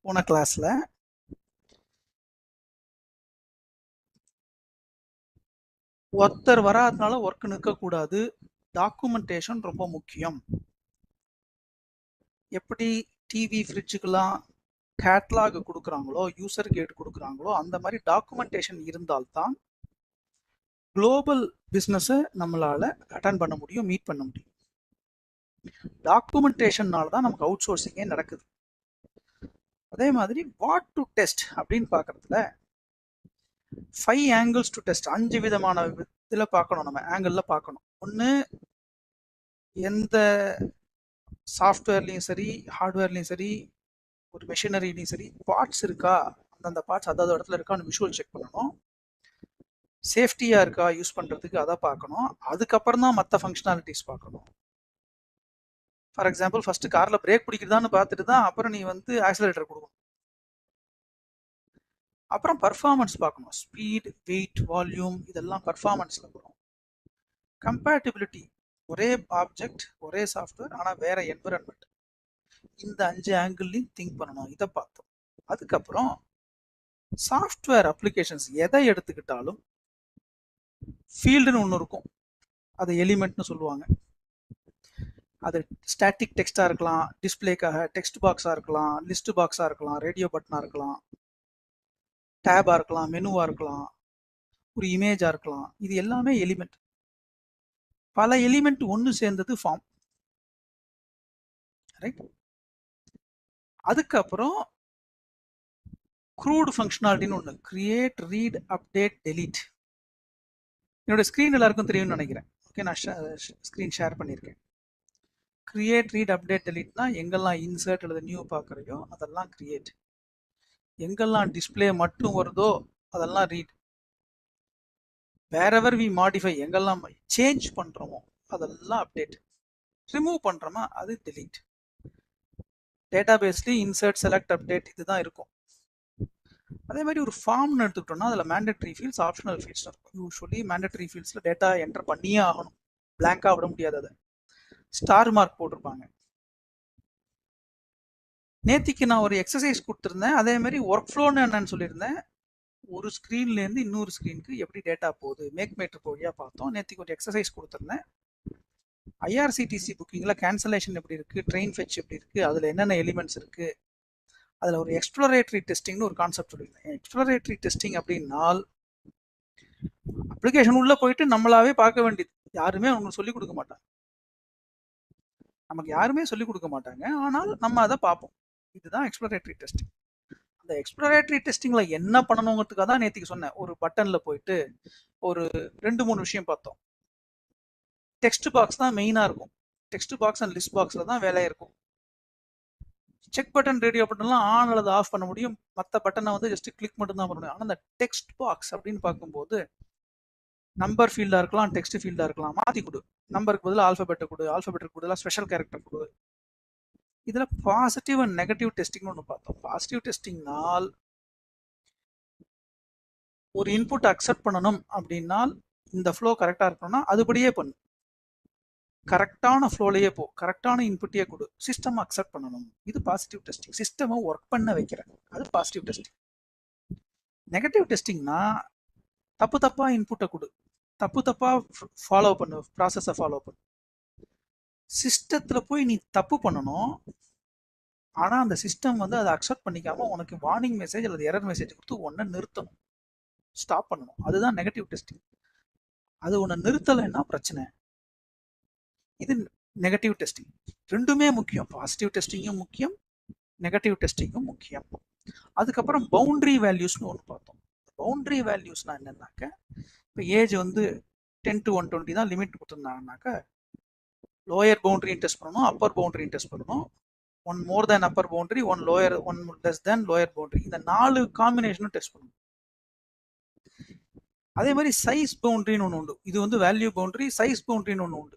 போன கிளாஸ்ல ஒருத்தர் வராதனால ஒர்க் நிற்கக்கூடாது, டாக்குமெண்டேஷன் ரொம்ப முக்கியம். எப்படி டிவி ஃப்ரிட்ஜுக்கெல்லாம் கேட்லாக் கொடுக்குறாங்களோ, யூசர் கேட் கொடுக்குறாங்களோ, அந்த மாதிரி டாக்குமெண்டேஷன் இருந்தால்தான் குளோபல் பிஸ்னஸை நம்மளால அட்டன் பண்ண முடியும், மீட் பண்ண முடியும். டாக்குமெண்டேஷன்னால தான் நமக்கு அவுட் சோர்சிங்கே நடக்குது. அதே மாதிரி வாட் டு டெஸ்ட் அப்படின்னு பார்க்கறதுல 5 angles டு டெஸ்ட், 5 விதமான இதில் பார்க்கணும். நம்ம ஆங்கிளில் பார்க்கணும். ஒன்று, எந்த சாஃப்ட்வேர்லையும் சரி, ஹார்ட்வேர்லையும் சரி, ஒரு மெஷினரிலையும் சரி, பார்ட்ஸ் இருக்கா, அந்தந்த பார்ட்ஸ் அதாவது இடத்துல இருக்கான்னு விஷுவல் செக் பண்ணணும். சேஃப்டியாக இருக்கா யூஸ் பண்ணுறதுக்கு, அதை பார்க்கணும். அதுக்கப்புறம் தான் மற்ற ஃபங்க்ஷனாலிட்டிஸ் பார்க்கணும். ஃபார் எக்ஸாம்பிள், ஃபஸ்ட்டு காரில் பிரேக் பிடிக்கிறதான்னு பார்த்துட்டு தான் அப்புறம் நீ வந்து ஆக்சிலரேட்டர் கொடுக்கணும். அப்புறம் பர்ஃபார்மன்ஸ் பார்க்கணும். ஸ்பீட், வெயிட், வால்யூம், இதெல்லாம் பர்ஃபார்மன்ஸில் வரும். கம்பேட்டிபிலிட்டி, ஒரே ஆப்ஜெக்ட், ஒரே சாஃப்ட்வேர், ஆனால் வேற என்விரான்மெண்ட். இந்த 5 ஆங்கிள்லையும் திங்க் பண்ணணும். இதை பார்த்தோம். அதுக்கப்புறம் சாஃப்ட்வேர் அப்ளிகேஷன்ஸ் எதை எடுத்துக்கிட்டாலும் ஃபீல்டுன்னு ஒன்று இருக்கும். அது எலிமெண்ட்னு சொல்லுவாங்க. அது ஸ்டாட்டிக் டெக்ஸ்டாக இருக்கலாம், டிஸ்பிளேக்காக டெக்ஸ்ட் பாக்ஸாக இருக்கலாம், லிஸ்ட் பாக்ஸாக இருக்கலாம், ரேடியோ பட்டனாக இருக்கலாம், டேபாக இருக்கலாம், மெனுவாக இருக்கலாம், ஒரு இமேஜாக இருக்கலாம். இது எல்லாமே எலிமெண்ட். பல எலிமெண்ட் ஒன்று சேர்ந்தது ஃபார்ம். ரைட். அதுக்கப்புறம் க்ரூட் ஃபங்க்ஷனாலிட்டின்னு ஒன்று, கிரியேட், ரீட், அப்டேட், டெலீட். என்னோட ஸ்க்ரீன் எல்லாருக்கும் தெரியும்னு நினைக்கிறேன். ஓகே, நான் ஸ்க்ரீன் ஷேர் பண்ணியிருக்கேன். கிரியேட், ரீட், அப்டேட், டெலீட்னா எங்கெல்லாம் இன்சர்ட் அல்லது நியூ பார்க்குறையோ அதெல்லாம் கிரியேட், எங்கெல்லாம் டிஸ்பிளே மட்டும் வருதோ அதெல்லாம் ரீட், வேறெவர் வி மாடிஃபை, எங்கெல்லாம் சேஞ்ச் பண்ணுறோமோ அதெல்லாம் அப்டேட், ரிமூவ் பண்ணுறோமா அது டெலீட். டேட்டா பேஸ்லேயும் இன்சர்ட், செலக்ட், அப்டேட் இதுதான் இருக்கும். அதே மாதிரி ஒரு ஃபார்ம்னு எடுத்துக்கிட்டோம்னா அதில் மேண்டட்ரி ஃபீல்ட்ஸ், ஆப்ஷனல் ஃபீல்ட்ஸ் இருக்கும். யூஸ்வலி மேண்டட்ரி ஃபீல்ட்ஸில் டேட்டா என்டர் பண்ணியே ஆகணும், பிளாங்காக விட முடியாது. அதை ஸ்டார் மார்க் போட்டிருப்பாங்க. நேத்திக்கு நான் ஒரு எக்ஸசைஸ் கொடுத்துருந்தேன். அதே மாதிரி ஒர்க் ஃப்ளோன்னு என்னன்னு சொல்லியிருந்தேன். ஒரு ஸ்க்ரீன்லேருந்து இன்னொரு ஸ்க்ரீனுக்கு எப்படி டேட்டா போகுது, மேக் மேட்ரு வழியாக பார்த்தோம். நேற்றுக்கு ஒரு எக்ஸசைஸ் கொடுத்துருந்தேன். ஐஆர்சிடிசி புக்கிங்கில் கேன்சலேஷன் எப்படி இருக்குது, ட்ரெயின் ஃபெச் எப்படி இருக்குது, அதில் என்னென்ன எலிமெண்ட்ஸ் இருக்குது, அதில் ஒரு எக்ஸ்ப்ளோரேட்டரி டெஸ்டிங்னு ஒரு கான்செப்ட் சொல்லியிருந்தேன். எக்ஸ்ப்ளோரேட்டரி டெஸ்டிங் அப்படின்னால் அப்ளிகேஷன் உள்ளே போயிட்டு நம்மளாவே பார்க்க வேண்டியது. யாருமே அவங்க சொல்லிக் கொடுக்க மாட்டாங்க, நமக்கு யாருமே சொல்லிக் கொடுக்க மாட்டாங்க. ஆனால் நம்ம அதை பார்ப்போம். இதுதான் எக்ஸ்ப்ளோரேட்டரி டெஸ்டிங். அந்த எக்ஸ்ப்ளோரேட்டரி டெஸ்டிங்ல என்ன பண்ணணுங்கிறதுக்காக தான் நேற்றுக்கு சொன்னேன். ஒரு பட்டன்ல போயிட்டு ஒரு 2-3 விஷயம் பார்த்தோம். டெக்ஸ்ட் பாக்ஸ் தான் மெயினா இருக்கும். டெக்ஸ்ட் பாக்ஸ் அண்ட் லிஸ்ட் பாக்ஸ்ல தான் வேலையா இருக்கும். செக் பட்டன், ரேடியோ பட்டன்லாம் ஆன் அல்லது ஆஃப் பண்ண முடியும். மற்ற பட்டனை வந்து ஜஸ்ட் கிளிக் மட்டும் தான் பண்ண முடியும். ஆனால் அந்த டெக்ஸ்ட் பாக்ஸ் அப்படின்னு பார்க்கும்போது நம்பர் ஃபீல்டா இருக்கலாம், டெக்ஸ்ட் ஃபீல்டா இருக்கலாம், மாத்தி கொடு. நம்பருக்கு பதிலாக ஆல்பபெட்டை கொடு, ஆல்பபெட்டுக்கு பதிலாக ஸ்பெஷல் கேரக்டர் கொடு. இதுல பாசிட்டிவ் அண்ட் நெகட்டிவ் டெஸ்டிங்னு ஒன்று பார்த்தோம். பாசிட்டிவ் டெஸ்டிங்னால் ஒரு இன்புட் அக்செப்ட் பண்ணணும் அப்படின்னால் இந்த ஃப்ளோ கரெக்டாக இருக்கணும்னா அதுபடியே பண்ணு, கரெக்டான ஃப்ளோலையே போ, கரெக்டான இன்புட்டையே கொடு, சிஸ்டம் அக்செப்ட் பண்ணணும். இது பாசிட்டிவ் டெஸ்டிங். சிஸ்டமை ஒர்க் பண்ண வைக்கிறேன், அது பாசிட்டிவ் டெஸ்டிங். நெகட்டிவ் டெஸ்டிங்னா தப்பு தப்பா இன்புட்டை கொடு, தப்பு தப்பா ஃபாலோ பண்ணு, ப்ராசஸை ஃபாலோ பண்ணு. சிஸ்டத்தில் போய் நீ தப்பு பண்ணணும், ஆனால் அந்த சிஸ்டம் வந்து அதை அக்செப்ட் பண்ணிக்காம உனக்கு வார்னிங் மெசேஜ் அல்லது எரர் மெசேஜ் கொடுத்து ஒன்றை நிறுத்தணும், ஸ்டாப் பண்ணணும். அதுதான் நெகட்டிவ் டெஸ்டிங். அது ஒன்று நிறுத்தலைன்னா பிரச்சனை. இது நெகட்டிவ் டெஸ்டிங். ரெண்டுமே முக்கியம், பாசிட்டிவ் டெஸ்டிங்கும் முக்கியம், நெகட்டிவ் டெஸ்டிங்கும் முக்கியம். அதுக்கப்புறம் பவுண்டரி வேல்யூஸ்னு ஒன்று பார்த்தோம். பவுண்டரி வேல்யூஸ்னா என்னன்னாக்க, இப்போ ஏஜ் வந்து 10 to 120 தான் லிமிட் கொடுத்துருந்தாங்கனாக்கா லோயர் பவுண்டரியும் டெஸ்ட் பண்ணணும், அப்பர் பவுண்டரியும் டெஸ்ட் பண்ணணும். One more than upper boundary, one lower, one less than lower boundary, இந்த 4 காம்பினேஷனும் டெஸ்ட் பண்ணணும். அதே மாதிரி சைஸ் பவுண்டரின்னு ஒன்று உண்டு. இது வந்து வேல்யூ பவுண்டரி. சைஸ் பவுண்டரின்னு ஒன்று உண்டு.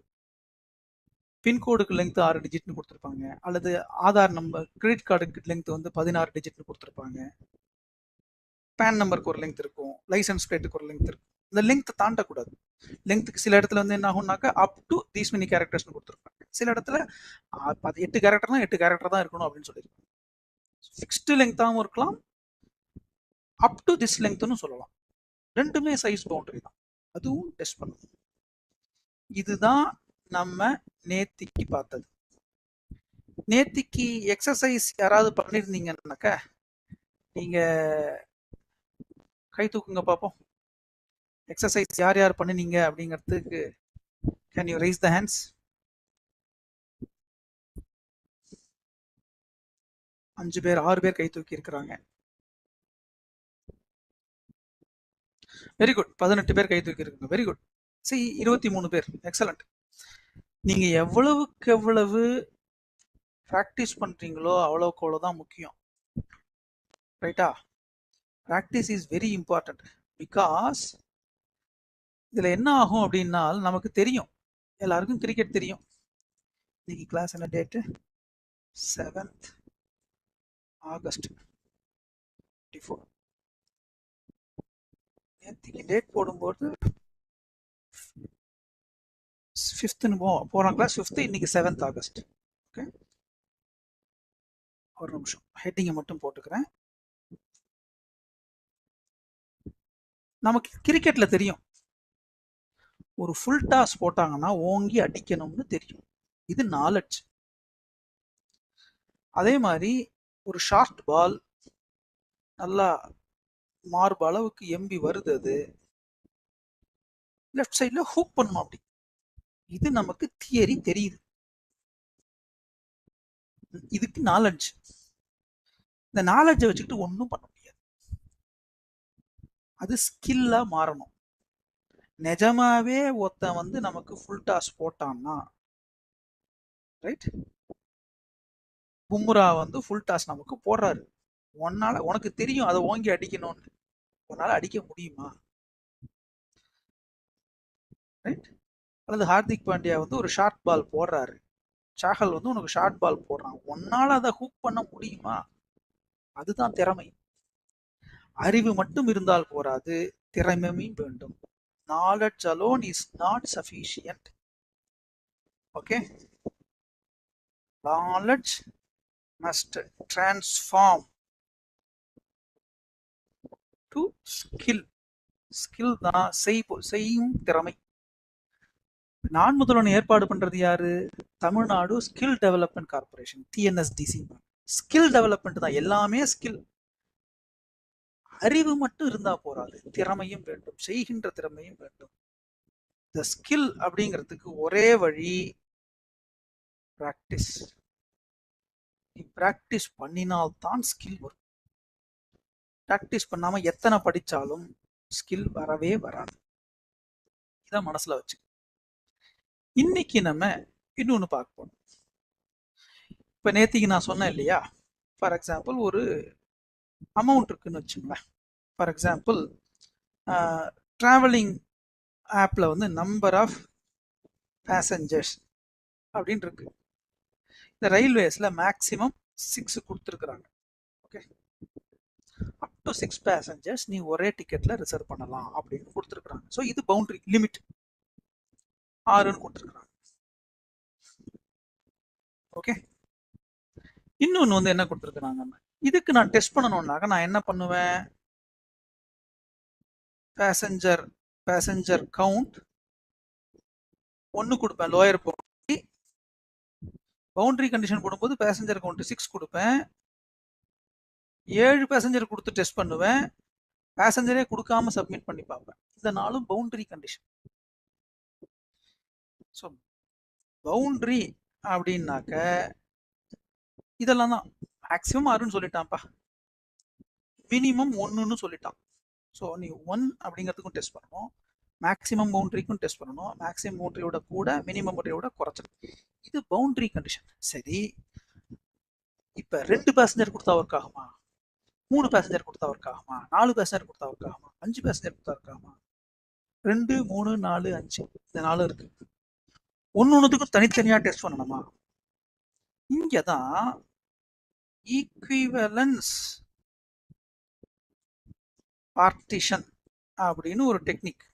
பின்கோடுக்கு லெங்க் 6 டிஜிட்னு கொடுத்துருப்பாங்க, அல்லது ஆதார் நம்பர், கிரெடிட் கார்டுக்கு லெங்க் வந்து 16 டிஜிட்னு கொடுத்துருப்பாங்க. பேன் நம்பருக்கு ஒரு லெங்க் இருக்கும், லைசன்ஸ் பிளேட்டுக்கு ஒரு லெங்க் இருக்கும். இந்த லெங்க் தாண்டக்கூடாது. லெங்க்த்துக்கு சில இடத்துல வந்து என்ன ஆகும்னாக்கா அப் டு தீஸ் மெனி கேரக்டர்ஸ்னு கொடுத்துருப்பாங்க. சில இடத்துல 8 கேரக்டர்னா 8 கேரக்டர் தான் இருக்கணும் அப்படின்னு சொல்லியிருப்பாங்க. 6th லெங்தாகவும் இருக்கலாம், அப் டு திஸ் லெங்க்னு சொல்லலாம். ரெண்டுமே சைஸ் பவுண்டரி தான், அதுவும் டெஸ்ட் பண்ணணும். இதுதான் நம்ம நேத்திக்கு பார்த்தது. நேத்திக்கு எக்ஸசைஸ் யாராவது பண்ணியிருந்தீங்கன்னாக்க நீங்க கை தூக்குங்க பார்ப்போம். எக்ஸசைஸ் யார் யார் பண்ணினீங்க அப்படிங்கிறதுக்கு can you raise the hands? 5 பேர் 6 பேர் கை தூக்கி இருக்கிறாங்க. Very good. 18 பேர் கை தூக்கி இருக்காங்க. Very good. 23 பேர். எக்ஸலண்ட். நீங்க எவ்வளவுக்கு எவ்வளவு ப்ராக்டிஸ் பண்றீங்களோ அவ்வளவுக்கு அவ்வளவுதான் முக்கியம். ரைட்டா? Practice is very important. Because இதுல என்ன ஆகும் அப்படின்னா நமக்கு தெரியும், எல்லாருக்கும் கிரிக்கெட் தெரியும். இன்னைக்கு கிளாஸ் என்ன டேட்டு? 7th August 24. நேற்றுக்கு டேட் போடும்போது 5th போன கிளாஸ் 5th, இன்னைக்கு 7th ஆகஸ்ட். ஓகே, ஒரு நிமிஷம் ஹெட்டிங்கை மட்டும் போட்டுக்கிறேன். நமக்கு கிரிக்கெட்ல தெரியும், ஒரு ஃபுல் டாஸ் போட்டாங்கன்னா ஓங்கி அடிக்கணும்னு தெரியும். இது நாலெட்ஜ். அதே மாதிரி ஒரு ஷார்ட் பால் நல்லா மார்பு அளவுக்கு எம்பி வருது, அது லெஃப்ட் சைட்ல ஹூக் பண்ணணும் அப்படி. இது நமக்கு தியரி தெரியுது, இதுக்கு நாலெட்ஜ். இந்த நாலெட்ஜை வச்சுக்கிட்டு ஒன்றும் பண்ண முடியாது. அது ஸ்கில்லா மாறணும். நிஜமாவே ஒருத்தன் வந்து நமக்கு ஃபுல் டாஸ் போட்டான்னா, ரைட், பும்ரா வந்து ஃபுல் டாஸ் நமக்கு போடுறாரு, உனக்கு தெரியும் அதை ஓங்கி அடிக்கணும்னு, உன்னால அடிக்க முடியுமா? ரைட்? அல்லது ஹார்திக் பாண்டியா வந்து ஒரு ஷார்ட் பால் போடுறாரு, சாஹல் வந்து உனக்கு ஷார்ட் பால் போடுறான், உன்னால அதை ஹூக் பண்ண முடியுமா? அதுதான் திறமை. அறிவு மட்டும் இருந்தால் போராது, திறமையும் வேண்டும். Knowledge alone is not sufficient. Okay? Knowledge must transform to skill. Skill தான் செய்யும் திறமை. நான் முதல்வன் ஏற்பாடு பண்றது யாரு? Tamil Nadu skill development corporation, TNSDC. Skill development தான், எல்லாமே ஸ்கில். அறிவு மட்டும் இருந்தா போராது, திறமையும் வேண்டும், செய்கின்ற திறமையும் வேண்டும். இந்த ஸ்கில் அப்படிங்கிறதுக்கு ஒரே வழி பிராக்டிஸ். நீ பிராக்டிஸ் பண்ணினால்தான் ஸ்கில் வரும். பிராக்டிஸ் பண்ணாம எத்தனை படிச்சாலும் ஸ்கில் வரவே வராது. இதான் மனசுல வச்சு இன்னைக்கு நம்ம இன்னொன்னு பார்க்க போறோம். இப்ப நேத்திக்கு நான் சொன்னேன் இல்லையா, ஃபார் எக்ஸாம்பிள் ஒரு அமௌண்ட் இருக்குன்னு வச்சுங்களேன். ஃபார் எக்ஸாம்பிள் டிராவலிங் ஆப்ல வந்து நம்பர் ஆஃப் பேசஞ்சர்ஸ் அப்படின்னு இருக்கு. இந்த ரயில்வேஸ்ல மேக்சிமம் 6 கொடுத்துருக்குறாங்க. ஓகே, அப் டு 6 பேசஞ்சர்ஸ் நீ ஒரே டிக்கெட்ல ரிசர்வ் பண்ணலாம் அப்படின்னு கொடுத்துருக்குறாங்க. ஸோ இது பவுண்டரி லிமிட் 6ன்னு கொடுத்துருக்குறாங்க. ஓகே, இன்னொன்று வந்து என்ன கொடுத்துருக்குறாங்க, இதுக்கு நான் டெஸ்ட் பண்ணணும்னாக்க நான் என்ன பண்ணுவேன்? பேசஞ்சர் கவுண்ட் 1 கொடுப்பேன், லோயர் பவுண்டரி. பவுண்டரி கண்டிஷன் போடும்போது பேசஞ்சர் கவுண்ட் 6 கொடுப்பேன். 7 பேசஞ்சர் கொடுத்து டெஸ்ட் பண்ணுவேன், பேசஞ்சரே கொடுக்காம சப்மிட் பண்ணி பார்ப்பேன். இந்த நாளும் பவுண்டரி கண்டிஷன். ஸோ பவுண்டரி அப்படின்னாக்க இதெல்லாம் தான். மேக்சிமம் 6ன்னு சொல்லிட்டான்ப்பா, மினிமம் 1ன்னு சொல்லிட்டான். ஸோ நீ 1 அப்படிங்கிறதுக்கும் டெஸ்ட் பண்ணணும், மேக்சிமம் பவுண்டரிக்கும் டெஸ்ட் பண்ணணும், மேக்சிமம் பவுண்டரியோட கூட மினிமம் பவுண்டரியோட குறைச்சிடும். இது பவுண்டரி கண்டிஷன். சரி, இப்போ 2 பேசஞ்சர் கொடுத்தா ஒர்க் ஆகுமா? 3 பேசஞ்சர் கொடுத்தா ஒர்க் ஆகுமா? 4 பேசஞ்சர் கொடுத்தா ஒர்க் ஆகுமா? 5 பேசஞ்சர் கொடுத்தா ஒர்க் ஆகுமா? 2, 3, 4, 5 இந்த 4 இருக்கு. ஒன்னுக்கும் தனித்தனியா டெஸ்ட் பண்ணணுமா? இங்கதான் ஈக்விவலன்ஸ் பார்ட்டிஷன் அப்படின்னு ஒரு டெக்னிக்.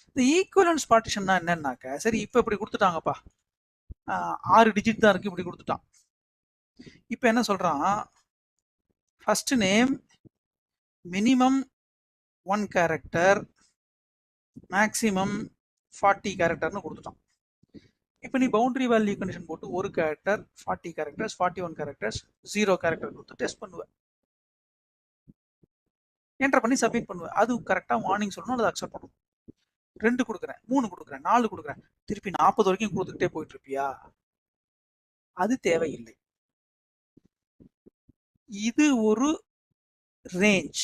இந்த ஈக்குவலன்ஸ் பார்ட்டிஷன்னா என்னன்னாக்க, சரி இப்ப இப்படி கொடுத்துட்டாங்கப்பா, 6 டிஜிட் தான் இருக்கு, இப்படி கொடுத்துட்டான். இப்ப என்ன சொல்றான், first name minimum 1 character maximum 40 கேரக்டர்னு கொடுத்துட்டான். இப்போ நீ பவுண்டரி வேல்யூ கண்டிஷன் போட்டு ஒரு கேரக்டர் 40 கேரக்டர்ஸ் 41 கேரக்டர்ஸ் 0 கேரக்டர் கொடுத்து டெஸ்ட் பண்ணுவேன். என்டர் பண்ணி சப்மிட் பண்ணுவேன். அது கரெக்டாக வார்னிங் சொல்லணும், அதை அக்செப்ட் பண்ணணும். 2 கொடுக்குறேன், 3 கொடுக்குறேன், 4 கொடுக்குறேன், திருப்பி 40 வரைக்கும் கொடுத்துக்கிட்டே போயிட்டு இருப்பியா? அது தேவையில்லை. இது ஒரு ரேஞ்ச்.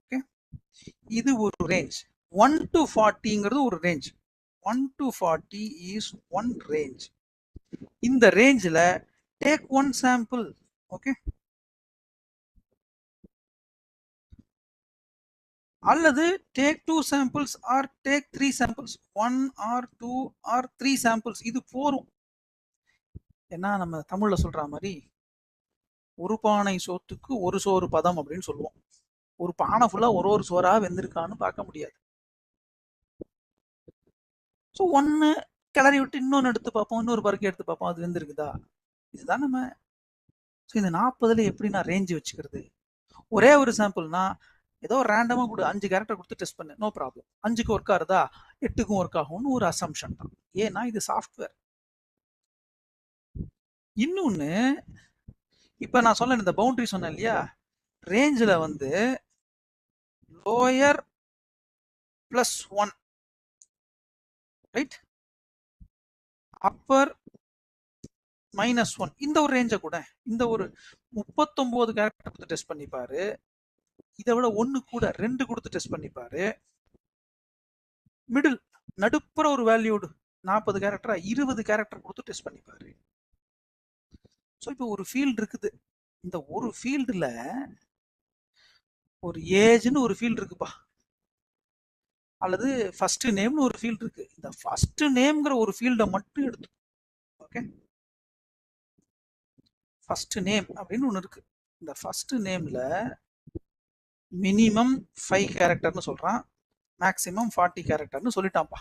ஓகே, இது ஒரு ரேஞ்ச். 1 to 40ங்கிறது ஒரு range. 1 to 40 is one range. இந்த ரேஞ்சில் டேக் ஒன் சாம்பிள். ஓகே, அல்லது take 2 samples or take 3 samples. 1 or 2 or 3 samples இது போரும். ஏன்னா நம்ம தமிழ்ல சொல்ற மாதிரி ஒரு பானை சோத்துக்கு ஒரு சோறு பதம் அப்படின்னு சொல்லுவோம். ஒரு பானை ஃபுல்லா ஒரு சோறா வெந்திருக்கான்னு பார்க்க முடியாது. ஸோ ஒன்று கிளறி விட்டு இன்னொன்று எடுத்து பார்ப்போம், இன்னொரு பருக்கை எடுத்து பார்ப்போம், அது வெந்திருக்குதா? இதுதான் நம்ம. ஸோ இந்த 40ல் எப்படி நான் ரேஞ்சு வச்சுக்கிறது? ஒரே ஒரு சாம்பிள்னா ஏதோ ரேண்டமாக கூட 5 கேரக்டர் கொடுத்து டெஸ்ட் பண்ணு, நோ ப்ராப்ளம். 5க்கு ஒர்க் ஆகுதா 8க்கும் ஒர்க் ஆகும்னு ஒரு அசம்ஷன் தான். ஏன்னா இது சாஃப்ட்வேர். இன்னொன்று, இப்போ நான் சொன்ன இந்த பவுண்டரி சொன்னேன் இல்லையா, ரேஞ்சில் வந்து லோயர் +1 ரைட், அப்பர் -1, இந்த ஒரு ரேஞ்சை கூட இந்த ஒரு 39 கேரக்டர் கொடுத்து டெஸ்ட் பண்ணிப்பாரு. இதை விட 1 கூட 2 கொடுத்து டெஸ்ட் பண்ணிப்பாரு. மிடில் நடுப்புற ஒரு வேல்யூடு 40 கேரக்டரா 20 கேரக்டர் கொடுத்து டெஸ்ட் பண்ணிப்பாரு. ஸோ இப்போ ஒரு ஃபீல்டு இருக்குது. இந்த ஒரு ஃபீல்டில் ஒரு ஏஜ்னு ஒரு ஃபீல்டு இருக்குப்பா, அல்லது ஃபர்ஸ்ட் நேம்னு ஒரு ஃபீல்டு இருக்கு. இந்த ஃபர்ஸ்ட் நேம்ங்கிற ஒரு ஃபீல்டை மட்டும் எடுத்து, ஓகே, ஃபர்ஸ்ட் நேம் அப்படின்னு ஒன்று இருக்கு. இந்த ஃபர்ஸ்ட் நேம்ல மினிமம் 5 கேரக்டர்னு சொல்றான், மேக்ஸிமம் 40 கேரக்டர்னு சொல்லிட்டான்ப்பா.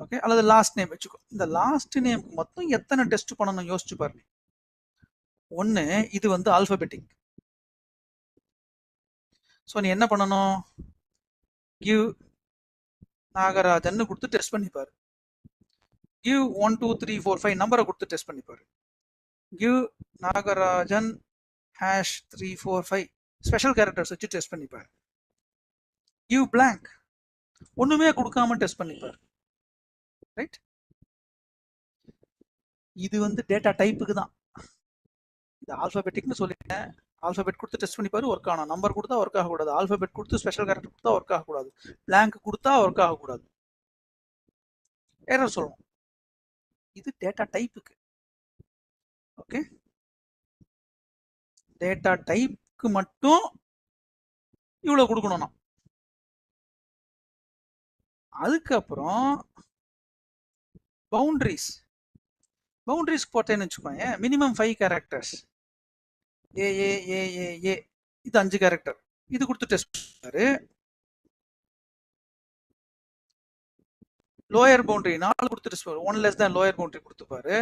ஓகே, அல்லது லாஸ்ட் நேம் வச்சுக்கோ. இந்த லாஸ்ட் நேம்க்கு மொத்தம் எத்தனை டெஸ்ட் பண்ணணும் யோசிச்சு பாருங்க. ஒன்று, இது வந்து ஆல்பபெட்டிக். ஸோ நீ என்ன பண்ணணும், கிவ் நாகராஜன் கொடுத்து டெஸ்ட் பண்ணிப்பாரு. கிவ் 1 2 3 4 5 நம்பரை கொடுத்து டெஸ்ட் பண்ணிப்பாரு. கிவ் நாகராஜன் #345 ஸ்பெஷல் கேரக்டர்ஸ் வச்சு டெஸ்ட் பண்ணிப்பாரு. கிவ் blank ஒண்ணுமே கொடுக்காம டெஸ்ட் பண்ணிப்பாரு. ரைட், இது வந்து டேட்டா டைப்புக்கு தான். இது ஆல்பபெட்டிக்னு சொல்லிட்டேன். ஆல்பபெட் கொடுத்து டெஸ்ட் பண்ணிப்பாரு, ஒர்க் ஆகணும். நம்பர் கொடுத்தா ஒர்க் ஆகக்கூடாது, ஆல்பபெட் கொடுத்து ஸ்பெஷல் கேரக்டர் கொடுத்தா ஒர்க் ஆகக்கூடாது, blank கொடுத்தா ஒர்க் ஆகக்கூடாது, எரர் சொல்லணும். இது டேட்டா டைப்புக்கு. ஓகே, டேட்டா டைப்புக்கு மட்டும் இவ்வளோ கொடுக்கணும். நான் அதுக்கப்புறம் பவுண்டரிஸ் போட்டேன்னு வச்சுக்கோங்க. மினிமம் 5 கேரக்டர்ஸ் ஏ ஏ ஏ ஏ ஏ இது 5 கேரக்டர், இது கொடுத்து டெஸ்ட் பண்ணாரு. லோயர் பவுண்டரி 4 கொடுத்து டெஸ்ட் பண்ணாரு, 1 less than லோயர் பவுண்டரி கொடுத்துப்பாரு.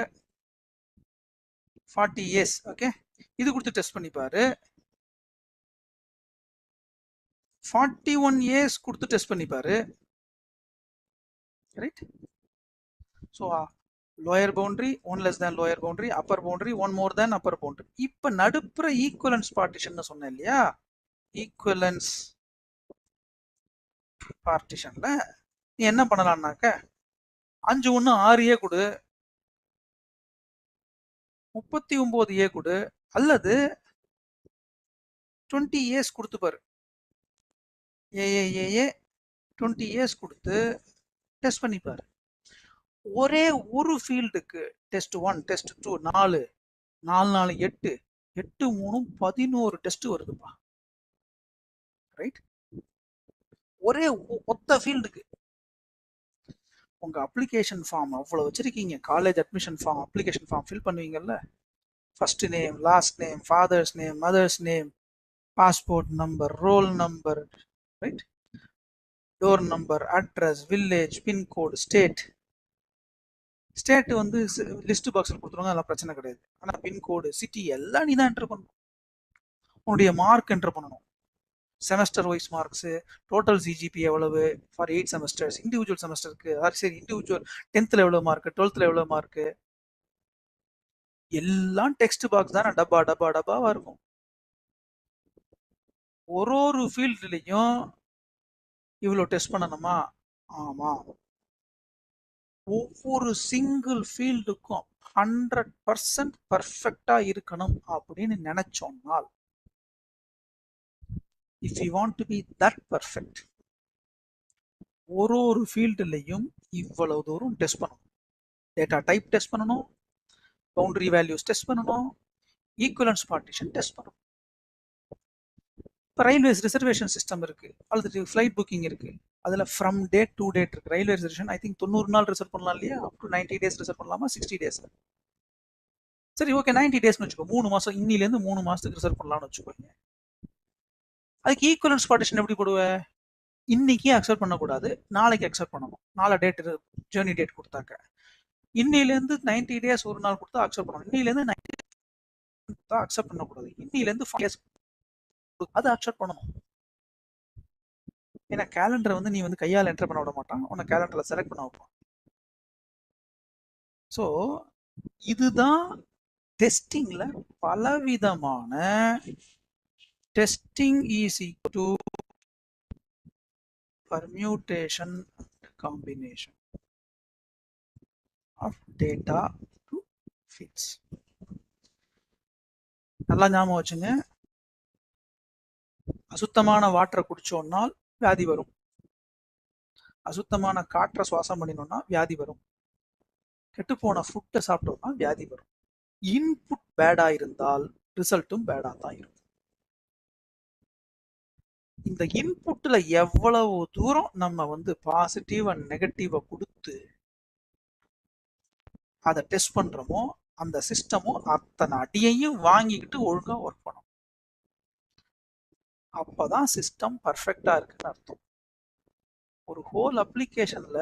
40 years, ஓகே, இது கொடுத்து டெஸ்ட் பண்ணிப்பாரு. 41 years கொடுத்து டெஸ்ட் பண்ணிப்பாரு. Right, so lower boundary 1 less than lower boundary, upper boundary 1 more than upper boundary. இப்போ நடுப்புற ஈக்குவலன்ஸ் பார்ட்டிஷன் சொன்னேன் இல்லையா, ஈக்குவலன்ஸ் பார்ட்டிஷன்ல நீ என்ன பண்ணலாம்னாக்க 5 1 6 கொடு, 39 கொடு, அல்லது 20 years கொடுத்து பாரு. ஏ 20 years கொடுத்து டெஸ்ட் பண்ணிப்பாரு. ஒரே ஒரு ஃபீல்டுக்கு டெஸ்ட் 1 டெஸ்ட் 2 4 4 8 8 3 11 டெஸ்ட் வருதுப்பா. ரைட், ஒரே ஒத்த ஃபீல்டுக்கு. உங்க அப்ளிகேஷன் ஃபார்ம் அவ்வளோ வச்சிருக்கீங்க, college admission form application form fill பண்ணுவீங்கல்ல, first name last name father's name mother's name passport number roll number, right, door number address village pincode state. State வந்து list பாக்ஸில் கொடுத்துருவாங்க, அதெல்லாம் பிரச்சனை கிடையாது. ஆனால் பின்கோடு சிட்டி எல்லாம் நீ தான் என்டர் பண்ணணும். உன்னுடைய மார்க் என்டர் பண்ணணும். Semester wise marks, total CGP எவ்வளவு ஃபார் 8 செமஸ்டர்ஸ், இண்டிவிஜுவல் செமஸ்டருக்கு சரி, இண்டிவிஜுவல் 10th எவ்வளவு மார்க், 12th எவ்வளவு மார்க், எல்லாம் டெக்ஸ்ட் பாக்ஸ் தானே, டப்பா டப்பா டப்பாவா இருக்கும். ஒரு ஃபீல்டுலையும் இவ்வளோ டெஸ்ட் பண்ணணுமா? ஆமா. ஒவ்வொரு சிங்கிள் ஃபீல்டுக்கும் 100% பர்ஃபெக்டா இருக்கணும் அப்படின்னு நினைச்சோம்னால், if you want to be that perfect, ஒரு ஃபீல்டுலையும் இவ்வளவு தூரம் டெஸ்ட் பண்ணணும். டேட்டா டைப் டெஸ்ட் பண்ணணும், பவுண்டரி வேல்யூஸ் டெஸ்ட் பண்ணணும், ஈக்குவலன்ஸ் பார்ட்டிஷன் டெஸ்ட் பண்ணணும். இப்போ ரயில்வேஸ் ரிசர்வேஷன் சிஸ்டம் இருக்கு, அல்லது ஃப்ளைட் புக்கிங் இருக்கு. அதில் ஃப்ரம் டேட் டு டேட் இருக்கு. ரயில்வே ரிசர்வேஷன் ஐ திங்க் 90 நாள் ரிசர்வ் பண்ணலாம் இல்லையா? அப் டு 90 days ரிசர்வ் பண்ணலாமா, 60 days? சரி, ஓகே, 90 daysனு வச்சுக்கோ. 3 மாசம், இன்னிலேருந்து 3 மாசத்துக்கு ரிசர்வ் பண்ணலாம்னு வச்சுக்கோங்க. அதுக்கு ஈக்குவலன்ஸ் பார்ட்டிஷன் எப்படி போடுவ? இன்னைக்கு அக்செப்ட் பண்ணக்கூடாது, நாளைக்கு அக்செப்ட் பண்ணணும். நாளை டேட், ஜேர்னி டேட் கொடுத்தாக்க இன்னிலேருந்து 90 days ஒரு நாள் கொடுத்தா அக்செப்ட் பண்ணணும். இன்னிலேருந்து 90 days அக்செப்ட் பண்ணக்கூடாது. இன்னிலேருந்து 5 days அதை அக்செப்ட் பண்ணணும். ஏன்னா கேலண்டரை வந்து நீ வந்து கையால் என்டர் பண்ண விட மாட்டான், உன்னை கேலண்டர்ல செலக்ட் பண்ண வைப்பான். ஸோ இதுதான் டெஸ்டிங்ல பலவிதமான testing is equal to permutation and combination of data to fields. நல்லா ஞாபகம் வச்சுங்க. அசுத்தமான வாட்டரை குடிச்சோம்னால் வியாதி வரும், அசுத்தமான காற்றை சுவாசம் பண்ணினோம்னா வியாதி வரும், கெட்டுப்போன ஃபுட்டை சாப்பிட்டோம்னா வியாதி வரும். இன்புட் பேடா இருந்தால் ரிசல்ட்டும் பேடா தான் இருக்கும். இந்த இன்புட்ல எவ்வளவு தூரம் நம்ம வந்து பாசிட்டிவ் அண்ட் நெகட்டிவ கொடுத்து அதை டெஸ்ட் பண்றோமோ, அந்த சிஸ்டமும் அத்தனை அடியையும் வாங்கிக்கிட்டு ஒழுங்கா ஒர்க் பண்ணும். அப்பதான் சிஸ்டம் பர்ஃபெக்டா இருக்குன்னு அர்த்தம். ஒரு ஹோல் அப்ளிகேஷன்ல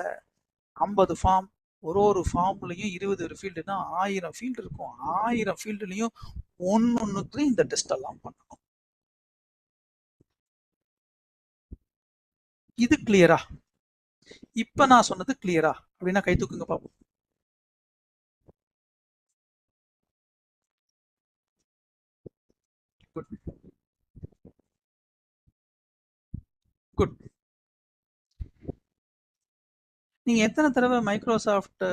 50 ஃபார்ம், ஒரு ஃபார்ம்லயும் 20 ஃபீல்டுனா 1000 ஃபீல்டு இருக்கும். 1000 ஃபீல்டுலயும் ஒன்னொன்னுக்குலயும் இந்த டெஸ்ட் எல்லாம் பண்ணணும். இது கிளியரா? இப்ப நான் சொன்னது கிளியரா அப்படின்னா கை தூக்குங்க பாப்போம். Good good. நீங்க எத்தனை தடவை மைக்ரோசாஃப்ட்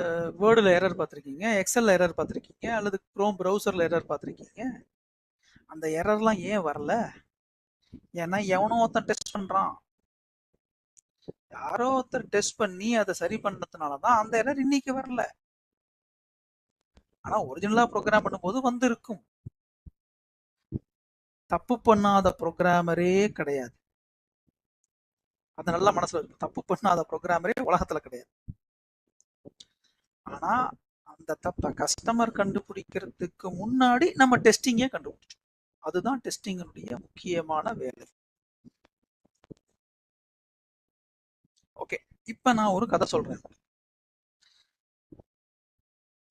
வேர்டில் எரர் பார்த்துருக்கீங்க, எக்ஸல்ல எரர் பார்த்துருக்கீங்க, அல்லது குரோம் ப்ரௌசர்ல எரர் பார்த்துருக்கீங்க? அந்த எரர்லாம் ஏன் வரல? ஏன்னா எவனோ ஒருத்தன் டெஸ்ட் பண்றான். யாரோ ஒருத்தர் டெஸ்ட் பண்ணி அதை சரி பண்ணதுனாலதான் அந்த எரர் இன்னைக்கு வரல. ஆனா ஒரிஜினலா ப்ரோக்ராம் பண்ணும்போது வந்து இருக்கும். தப்பு பண்ணாத ப்ரோக்ராமரே கிடையாது. அது நல்லா மனசுல இருக்கும். தப்பு பண்ணாத ப்ரோக்ராமரே உலகத்துல கிடையாது. ஆனா அந்த தப்பை கஸ்டமர் கண்டுபிடிக்கிறதுக்கு முன்னாடி நம்ம டெஸ்டிங்கே கண்டுபிடிச்சோம். அதுதான் டெஸ்டிங்கினுடைய முக்கியமான வேலை. ஓகே, இப்ப நான் ஒரு கதை சொல்றேன்.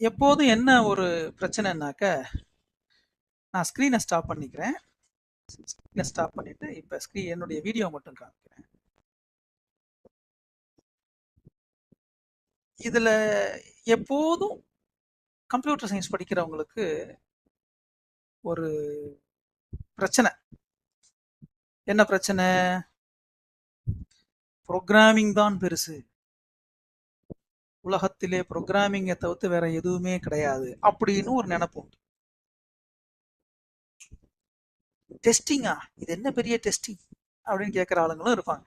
எப்போதும் என்ன ஒரு பிரச்சனைனாக்க, நான் ஸ்கிரீனை ஸ்டாப் பண்ணிக்கிறேன். ஸ்கிரீனை ஸ்டாப் பண்ணிட்டு இப்ப என்னுடைய வீடியோ மட்டும் காமிக்கிறேன். இதுல எப்போதும் கம்ப்யூட்டர் சயின்ஸ் படிக்கிறவங்களுக்கு ஒரு பிரச்சனை. என்ன பிரச்சனை? ப்ரோக்ராமிங் தான் பெருசு, உலகத்திலே ப்ரோக்ராமிங்கை தவிர்த்து வேற எதுவுமே கிடையாது அப்படின்னு ஒரு நினைப்பு உண்டு. டெஸ்டிங்கா, இது என்ன பெரிய டெஸ்டிங் அப்படின்னு கேட்குற ஆளுங்களும் இருப்பாங்க.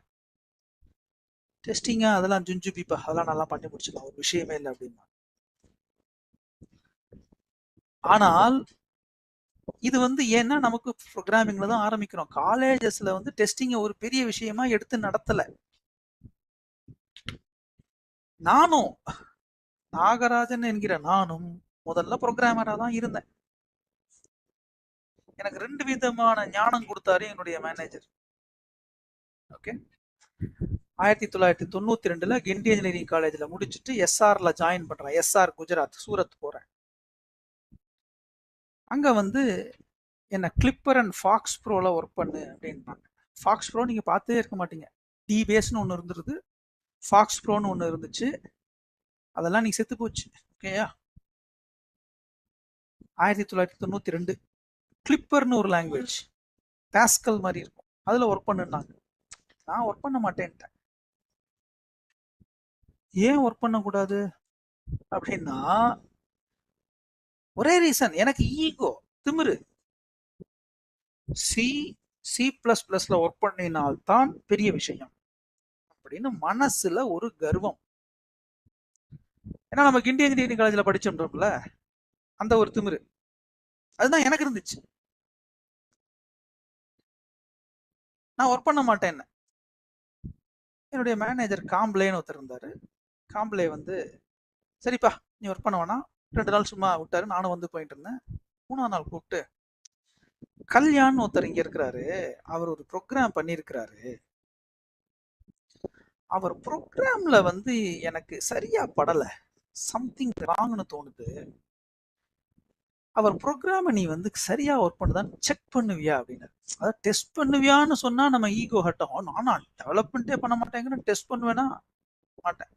டெஸ்டிங்கா, அதெல்லாம் ஜுஞ்சுபிப்பா, அதெல்லாம் நல்லா பண்ணி முடிச்சிடலாம், ஒரு விஷயமே இல்லை அப்படின்னா. ஆனால் இது வந்து ஏன்னா நமக்கு ப்ரோக்ராமிங்ல தான் ஆரம்பிக்கிறோம். காலேஜஸ்ல வந்து டெஸ்டிங்கை ஒரு பெரிய விஷயமா எடுத்து நடத்தல. நானும், நாகராஜன் என்கிற நானும் முதல்ல ப்ரோக்ராமரா தான் இருந்தேன். எனக்கு 2 விதமான ஞானம் கொடுத்தாரு என்னுடைய மேனேஜர். ஓகே, 1992 கிண்டி இன்ஜினியரிங் காலேஜ்ல முடிச்சுட்டு எஸ்ஆர்ல ஜாயின் பண்றேன். எஸ்ஆர் குஜராத், சூரத் போறேன். அங்க வந்து என்ன கிளிப்பர் அண்ட் ஃபாக்ஸ் ப்ரோவில் ஒர்க் பண்ணு அப்படின்றாங்க. ஃபாக்ஸ் ப்ரோ நீங்கள் பார்த்தே இருக்க மாட்டீங்க. டி பேஸ்னு ஒன்று இருந்துருது, ஃபாக்ஸ் ப்ரோன்னு ஒன்று இருந்துச்சு, அதெல்லாம் நீ செத்து போச்சு. ஓகேயா? 1992 கிளிப்பர்னு ஒரு லாங்குவேஜ், பாஸ்கல் மாதிரி இருக்கும், அதில் ஒர்க் பண்ணுனாங்க. நான் ஒர்க் பண்ண மாட்டேன்ட்டேன். ஏன் ஒர்க் பண்ணக்கூடாது அப்படின்னா, ஒரே ரீசன், எனக்கு ஈகோ, திமிரு. சி சி பிளஸ் பிளஸ்ல ஒர்க் பண்ணினால்தான் பெரிய விஷயம் அப்படின்னு மனசுல ஒரு கர்வம். ஏன்னா நம்ம கிண்டி இன்ஜினியரிங் காலேஜில் படிச்சோம்ல, அந்த ஒரு திமிரு அதுதான் எனக்கு இருந்துச்சு. நான் ஒர்க் பண்ண மாட்டேன். என்னுடைய மேனேஜர் காம்ப்ளேன்னு ஒருத்தர் இருந்தாரு. காம்ப்ளே வந்து, சரிப்பா நீ ஒர்க் பண்ண வேணாம், 2 நாள் சும்மா விட்டாரு. நானும் வந்து போயிட்டு இருந்தேன். 3ஆம் நாள் கூப்பிட்டு, கல்யாண் ஒருத்தர் இங்க இருக்கிறாரு, அவர் ஒரு ப்ரோக்ராம் பண்ணியிருக்கிறாரு, அவர் ப்ரோக்ராம்ல வந்து எனக்கு சரியா படல, சம்திங் ராங்னு தோணுது, அவர் ப்ரோக்ராமை நீ வந்து சரியா ஒர்க் பண்ணுதான்னு செக் பண்ணுவியா அப்படின்னு. அதாவது டெஸ்ட் பண்ணுவியான்னு சொன்னா நம்ம ஈகோ ஹர்ட் ஆகும். நானா டெவலப்மெண்ட்டே பண்ண மாட்டேங்கிற, டெஸ்ட் பண்ணுவேனா மாட்டேன்.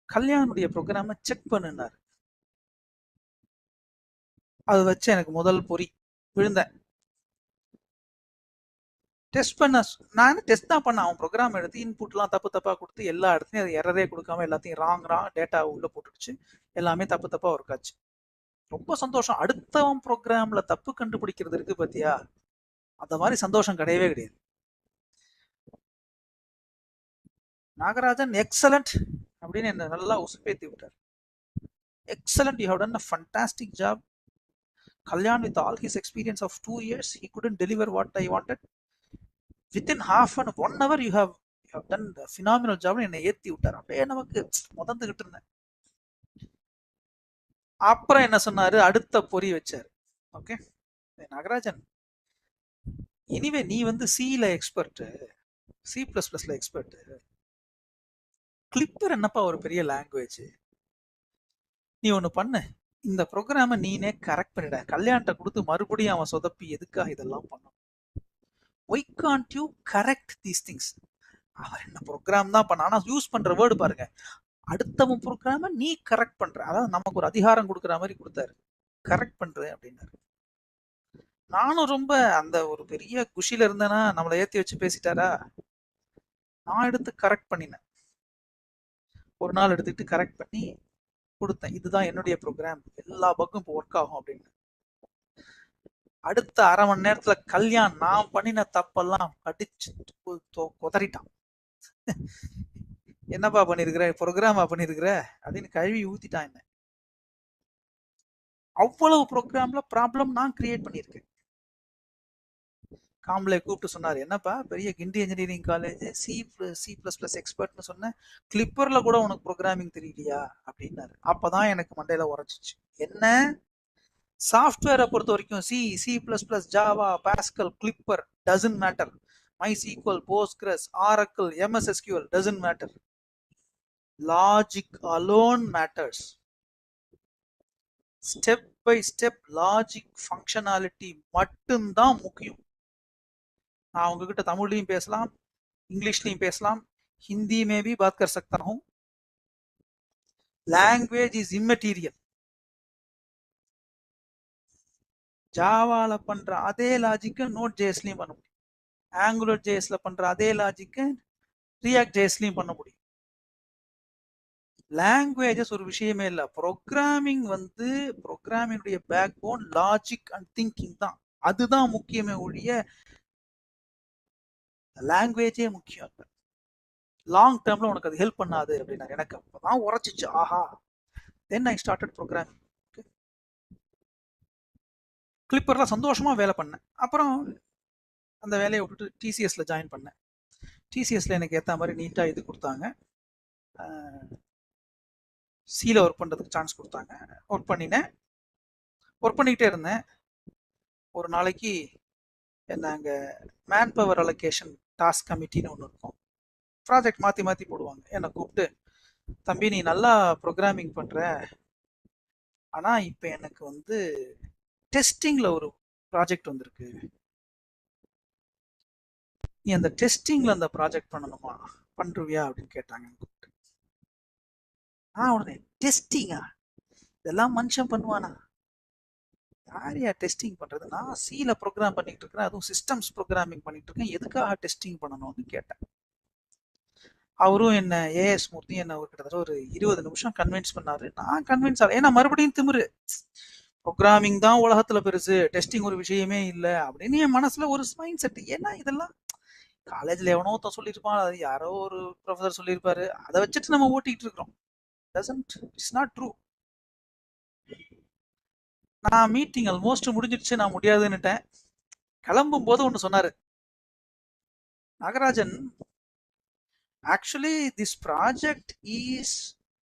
கல்யாணுடைய ப்ரோக்ராமை செக் பண்ணுனாரு. அது வச்சு எனக்கு முதல் பொறி விழுந்தேன். டெஸ்ட் பண்ண, நான் டெஸ்ட் தான் பண்ணேன். அவன் ப்ரோக்ராம் எடுத்து இன்புட்லாம் தப்பு தப்பா கொடுத்து எல்லா இடத்துலையும் அது எரரே கொடுக்காம எல்லாத்தையும் ராங் டேட்டா உள்ள போட்டுடுச்சு. எல்லாமே தப்பு தப்பா ஒர்க் ஆச்சு. ரொம்ப சந்தோஷம். அடுத்தவன் ப்ரோக்ராம்ல தப்பு கண்டுபிடிக்கிறது இருக்கு பாத்தியா, அந்த மாதிரி சந்தோஷம் கிடையவே கிடையாது. நாகராஜன் எக்ஸலண்ட் அப்படின்னு என்ன நல்லா உசுப்பேத்தி விட்டார். Excellent, you have done a fantastic job. Kalyan, with all his experience of 2 years, he couldn't deliver what I wanted. Within half an 1 hour, you have done the phenomenal job. என்னை ஏத்தி விட்டார். அப்படியே நமக்கு முதந்துகிட்டு இருந்தேன். அப்புறம் என்ன சொன்னாரு, அடுத்த பொறி வச்சாரு. ஓகே நாகராஜன், இனிவே நீ வந்து சில எக்ஸ்பர்ட், சி பிளஸ் பிளஸ்ல எக்ஸ்பர்ட், கிளிப்பர் என்னப்பா ஒரு பெரிய லாங்குவேஜ், நீ ஒண்ணு பண்ணு, இந்த ப்ரோக்ராம நீனே கரெக்ட் பண்ணிட. கல்யாணத்தை கொடுத்து மறுபடியும் அவன் சொதப்பி எதுக்காக இதெல்லாம் பண்ணும்? Why can't you correct these things? அவர் என்ன ப்ரோக்ராம் தான் பண்ண, ஆனா யூஸ் பண்ற வேர்டு பாருங்க, அடுத்தவன் ப்ரோக்ராம நீ கரெக்ட் பண்ற. அதாவது நமக்கு ஒரு அதிகாரம் கொடுக்குற மாதிரி கொடுத்தாரு, கரெக்ட் பண்றேன் அப்படின்னாரு. நானும் ரொம்ப அந்த ஒரு பெரிய குஷில இருந்தேன்னா, நம்மளை ஏத்தி வச்சு பேசிட்டாரா, நான் எடுத்து கரெக்ட் பண்ணினேன். ஒரு நாள் எடுத்துக்கிட்டு கரெக்ட் பண்ணி கொடுத்தேன். இதுதான் என்னுடைய ப்ரோக்ராம், எல்லா பக்கும் இப்போ ஒர்க் ஆகும் அப்படின்னு. அடுத்த அரை மணி நேரத்துல கல்யாண் நான் பண்ணின தப்பெல்லாம் அடிச்சு கொதறிட்டான். என்னப்பா பண்ணிருக்கிற, ப்ரோக்ராமா பண்ணிருக்கிற அப்படின்னு கழுவி ஊத்திட்டான் என்ன. அவ்வளவு ப்ரோக்ராம்ல ப்ராப்ளம் நான் கிரியேட் பண்ணியிருக்கேன். காம்ப்ளே கூப்பிட்டு சொன்னார், என்னப்பா பெரிய Guindy engineering college, C plus plus எக்ஸ்பர்ட்னு சொன்ன, கிளிப்பர்ல கூட உனக்கு ப்ரோக்ராமிங் தெரியலையா அப்படின்னாரு. அப்பதான் எனக்கு மண்டையில உரைச்சிச்சு. என்ன, சாஃப்ட்வேரை பொறுத்த வரைக்கும் C C plus plus Java Pascal Clipper doesn't matter, MySQL Postgres Oracle MSSQL doesn't matter, logic alone matters. Step by step logic functionality மட்டும்தான் முக்கியம். நான் உங்ககிட்ட தமிழ்லையும் பேசலாம், इंग्लिशலையும் பேசலாம், हिंदी में भी बात कर सकता हूं. Language is immaterial. ஜாவால பண்ற அதே லாஜிக்க நோட் ஜேஎஸ்லயும் பண்ண முடியும், ஆங்குலர் ஜேஎஸ்ல பண்ற அதே லாஜிக்க ரியாக்ட் ஜேஎஸ்லயும் பண்ண முடியும். லாங்குவேஜஸ் ஒரு விஷயமே இல்லை. ப்ரோக்ராமிங் வந்து ப்ரோக்ராமிங்குடைய backbone logic and thinking தான், அதுதான் முக்கியமே ஒழிய லாங்குவேஜே முக்கியம் இல்லை. லாங் டேர்ம்ல உனக்கு அது ஹெல்ப் பண்ணாது அப்படின்னா எனக்கு அப்பதான் உரைச்சிச்சு. ஆஹா, தென் ஐ ஸ்டார்டட் ப்ரோக்ராமிங். கிளிப்பர்ல சந்தோஷமா வேலை பண்ணேன். அப்புறம் அந்த வேலையை விட்டுட்டு டிசிஎஸ்ல ஜாயின் பண்ணேன். டிசிஎஸ்ல எனக்கு ஏற்ற மாதிரி நீட்டா இது கொடுத்தாங்க, சில ஒர்க் பண்றதுக்கு சான்ஸ் கொடுத்தாங்க. ஒர்க் பண்ணினேன், ஒர்க் பண்ணிக்கிட்டே இருந்தேன். ஒரு நாளைக்கு நாங்க மேன் பவர் அலோகேஷன் டாஸ்க் கமிட்டின்னு ஒன்று இருக்கும், ப்ராஜெக்ட் மாற்றி மாற்றி போடுவாங்க. என்னை கூப்பிட்டு, தம்பி நீ நல்லா ப்ரோக்ராமிங் பண்ணுற, ஆனால் இப்போ எனக்கு வந்து டெஸ்டிங்ல ஒரு ப்ராஜெக்ட் வந்திருக்கு, நீ அந்த டெஸ்டிங்ல அந்த ப்ராஜெக்ட் பண்ணணுமா, பண்றியா அப்படின்னு கேட்டாங்க. உடனே டெஸ்டிங்கா, இதெல்லாம் மனுஷன் பண்ணுவானா, யாரையா டெஸ்டிங் பண்றது, நான் சில ப்ரோக்ராம் பண்ணிட்டு இருக்கேன், அதுவும் சிஸ்டம்ஸ் ப்ரோக்ராமிங் பண்ணிட்டு இருக்கேன், எதுக்காக டெஸ்டிங் பண்ணணும்னு கேட்டேன். அவரும் என்ன ஏஎஸ் மூர்த்தி என்ன ஒரு கிட்டத்தட்ட ஒரு 20 நிமிஷம் கன்வின்ஸ் பண்ணாரு. நான் கன்வின்ஸ் ஆகல, ஏன்னா மறுபடியும் திமிரு, ப்ரோக்ராமிங் தான் உலகத்துல பெருசு, டெஸ்டிங் ஒரு விஷயமே இல்லை அப்படின்னு என் மனசுல ஒரு மைண்ட் செட். ஏன்னா இதெல்லாம் காலேஜ்ல எவனோ ஒருத்தன் சொல்லியிருப்பான், அது யாரோ ஒரு ப்ரொஃபசர் சொல்லியிருப்பாரு, அதை வச்சுட்டு நம்ம ஓட்டிட்டு இருக்கிறோம். It's not true. நான் மீட்டிங் ஆல்மோஸ்ட் முடிஞ்சிடுச்சு, நான் முடியாதுன்னுட்டேன். கிளம்பும் போது ஒன்று சொன்னாரு, Nagarajan, actually this project is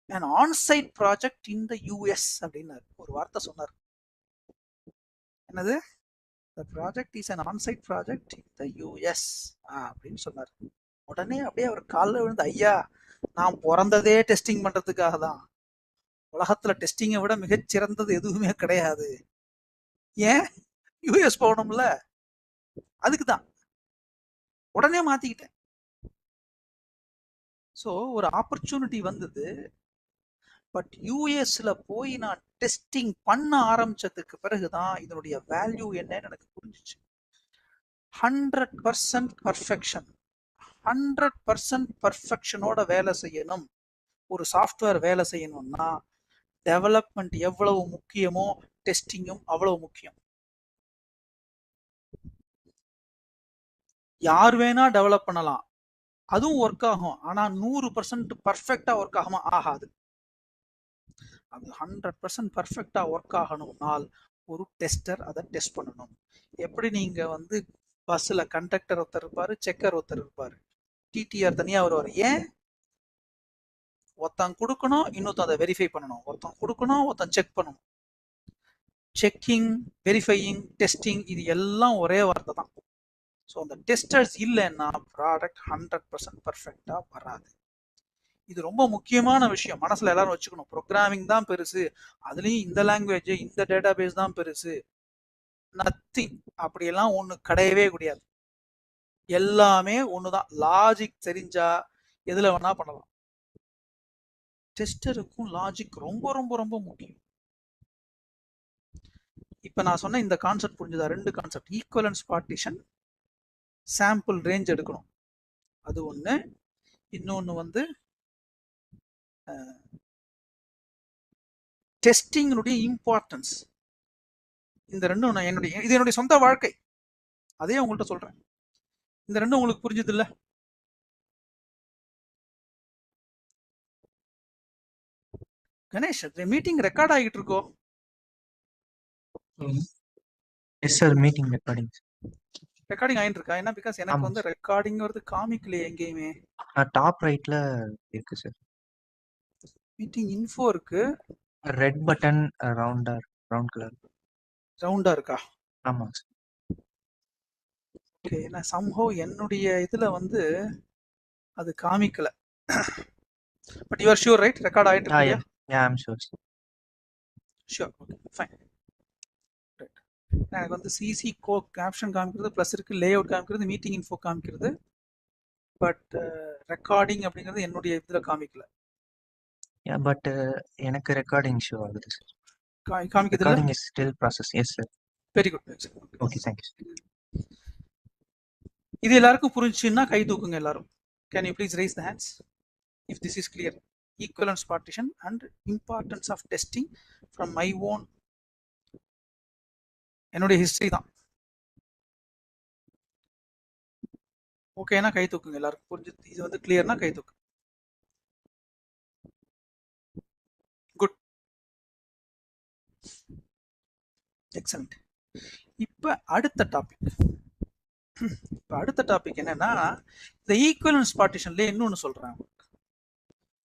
an on-site project in the US அப்படின்னாரு. ஒரு வார்த்தை சொன்னார். என்னது? the project is an on-site project in the US அப்படின்னு சொன்னார். உடனே அப்படியே அவர் காலில் விழுந்து, ஐயா நான் பிறந்ததே டெஸ்டிங் பண்றதுக்காக தான், உலகத்துல டெஸ்டிங்கை விட மிகச்சிறந்தது எதுவுமே கிடையாது, ஏன் யூஎஸ் போகணும்ல, அதுக்கு தான். உடனே மாத்திக்கிட்டேன். ஸோ ஒரு ஆப்பர்ச்சுனிட்டி வந்தது, பட் யூஎஸ்ல போய் நான் டெஸ்டிங் பண்ண ஆரம்பிச்சதுக்கு பிறகுதான் இதனுடைய வேல்யூ என்னன்னு எனக்கு புரிஞ்சிச்சு. 100% பர்ஃபெக்ஷன், 100% பர்ஃபெக்ஷனோட வேலை செய்யணும். ஒரு சாஃப்ட்வேர் வேலை செய்யணும்னா டெவலப்மெண்ட் எவ்வளவு முக்கியமோ டெஸ்டிங்கும் அவ்வளவு முக்கியம். யார் வேணா டெவலப் பண்ணலாம், அதுவும் ஒர்க் ஆகும், ஆனா 100% பர்ஃபெக்டா ஒர்க் ஆகுமா, ஆகாது. அது 100% பர்ஃபெக்டா ஒர்க் ஆகணும்னால் ஒரு டெஸ்டர் அதை டெஸ்ட் பண்ணணும். எப்படி நீங்க வந்து பஸ்ல கண்டக்டர் ஒருத்தர் இருப்பாரு, செக்கர் ஒருத்தர் இருப்பாரு, டிடிஆர் தனியா வருவார். ஏன்? ஒருத்தன் கொடுக்கணும், இன்னொருத்தன் அதை வெரிஃபை பண்ணணும், ஒருத்தன் கொடுக்கணும், ஒருத்தன் செக் பண்ணணும். செக்கிங், வெரிஃபையிங், டெஸ்டிங், இது எல்லாம் ஒரே வார்த்தை தான். ஸோ அந்த டெஸ்டர்ஸ் இல்லைன்னா ப்ராடக்ட் 100% பர்ஃபெக்டா வராது. இது ரொம்ப முக்கியமான விஷயம், மனசுல எல்லாரும் வச்சுக்கணும். ப்ரோக்ராமிங் தான் பெருசு, அதுலயும் இந்த லாங்குவேஜ் இந்த டேட்டா பேஸ் தான் பெருசு, நத்திங். அப்படியெல்லாம் ஒண்ணு கிடையவே கிடையாது. எல்லாமே ஒண்ணுதான். லாஜிக் தெரிஞ்சா எதுல வேணா பண்ணலாம். டெஸ்டருக்கும் லாஜிக் ரொம்ப ரொம்ப ரொம்ப முக்கியம். இப்ப நான் சொன்ன இந்த கான்செப்ட் புரிஞ்சுதா? ரெண்டு concept, equivalence partition, sample range எடுக்கணும், அது ஒண்ணு. இன்னொன்னு வந்து டெஸ்டிங்கினுடைய இம்பார்ட்டன்ஸ். இந்த ரெண்டும் நான் இது என்னுடைய சொந்த வாழ்க்கை, அதே உங்கள்கிட்ட சொல்றேன். இந்த ரெண்டும் உங்களுக்கு புரிஞ்சது இல்ல? கணேஷ், மீட்டிங் ரெக்கார்ட் ஆகிட்டு இருக்கோ? எஸ் சார், மீட்டிங் ரெக்கார்டிங் ஆயிட்டு இருக்கா? என்ன, பிகாஸ் எனக்கு வந்து ரெக்கார்டிங் வருது காமிக்கலையே எங்கேயுமே. டாப் ரைட்ல இருக்கு சார். மீட்டிங் இன்ஃபோ இருக்கு, ரெட் பட்டன் ரவுண்ட் கலர் ரவுண்டா இருக்கா? ஆமா சார். ஓகே, நான் சம்ஹோ என்னுடைய இதுல வந்து அது காமிக்கல. But you are sure right, record ஆயிட்டு இருக்கு? Yeah, I am sure. Sure, okay fine. Right, எனக்கு வந்து சிசி கோ கேப்ஷன் காமிக்கிறது, ப்ளஸ் இருக்கு லே அவுட் காமிக்கிறது, மீட்டிங் இன்ஃபோ காமிக்கிறது, பட் ரெக்கார்டிங் அப்படிங்கிறது என்னுடைய இதுல காமிக்கல. யா, பட் எனக்கு ரெக்கார்டிங் ஷோ ஆகுது சார். காமிக்கிறது இல்ல? Recording is still process. Yes sir. Very good. Okay, thank you. இது எல்லாருக்கும் புரிஞ்சுன்னா கை தூக்குங்க எல்லாரும். Can you please raise the hands if this is clear? Equivalence partition and importance of testing from my own, என்னுடைய history தான். ஓகேனா கை தூக்குங்க எல்லாரும். புரிஞ்சு இது வந்து கிளியர்னா கை தூக்கு. Good, excellent. இப்ப அடுத்த டாபிக் என்னன்னா, இந்த ஈக்குவலன்ஸ் பார்ட்டிஷன்ல இன்னொன்னு சொல்றேன்.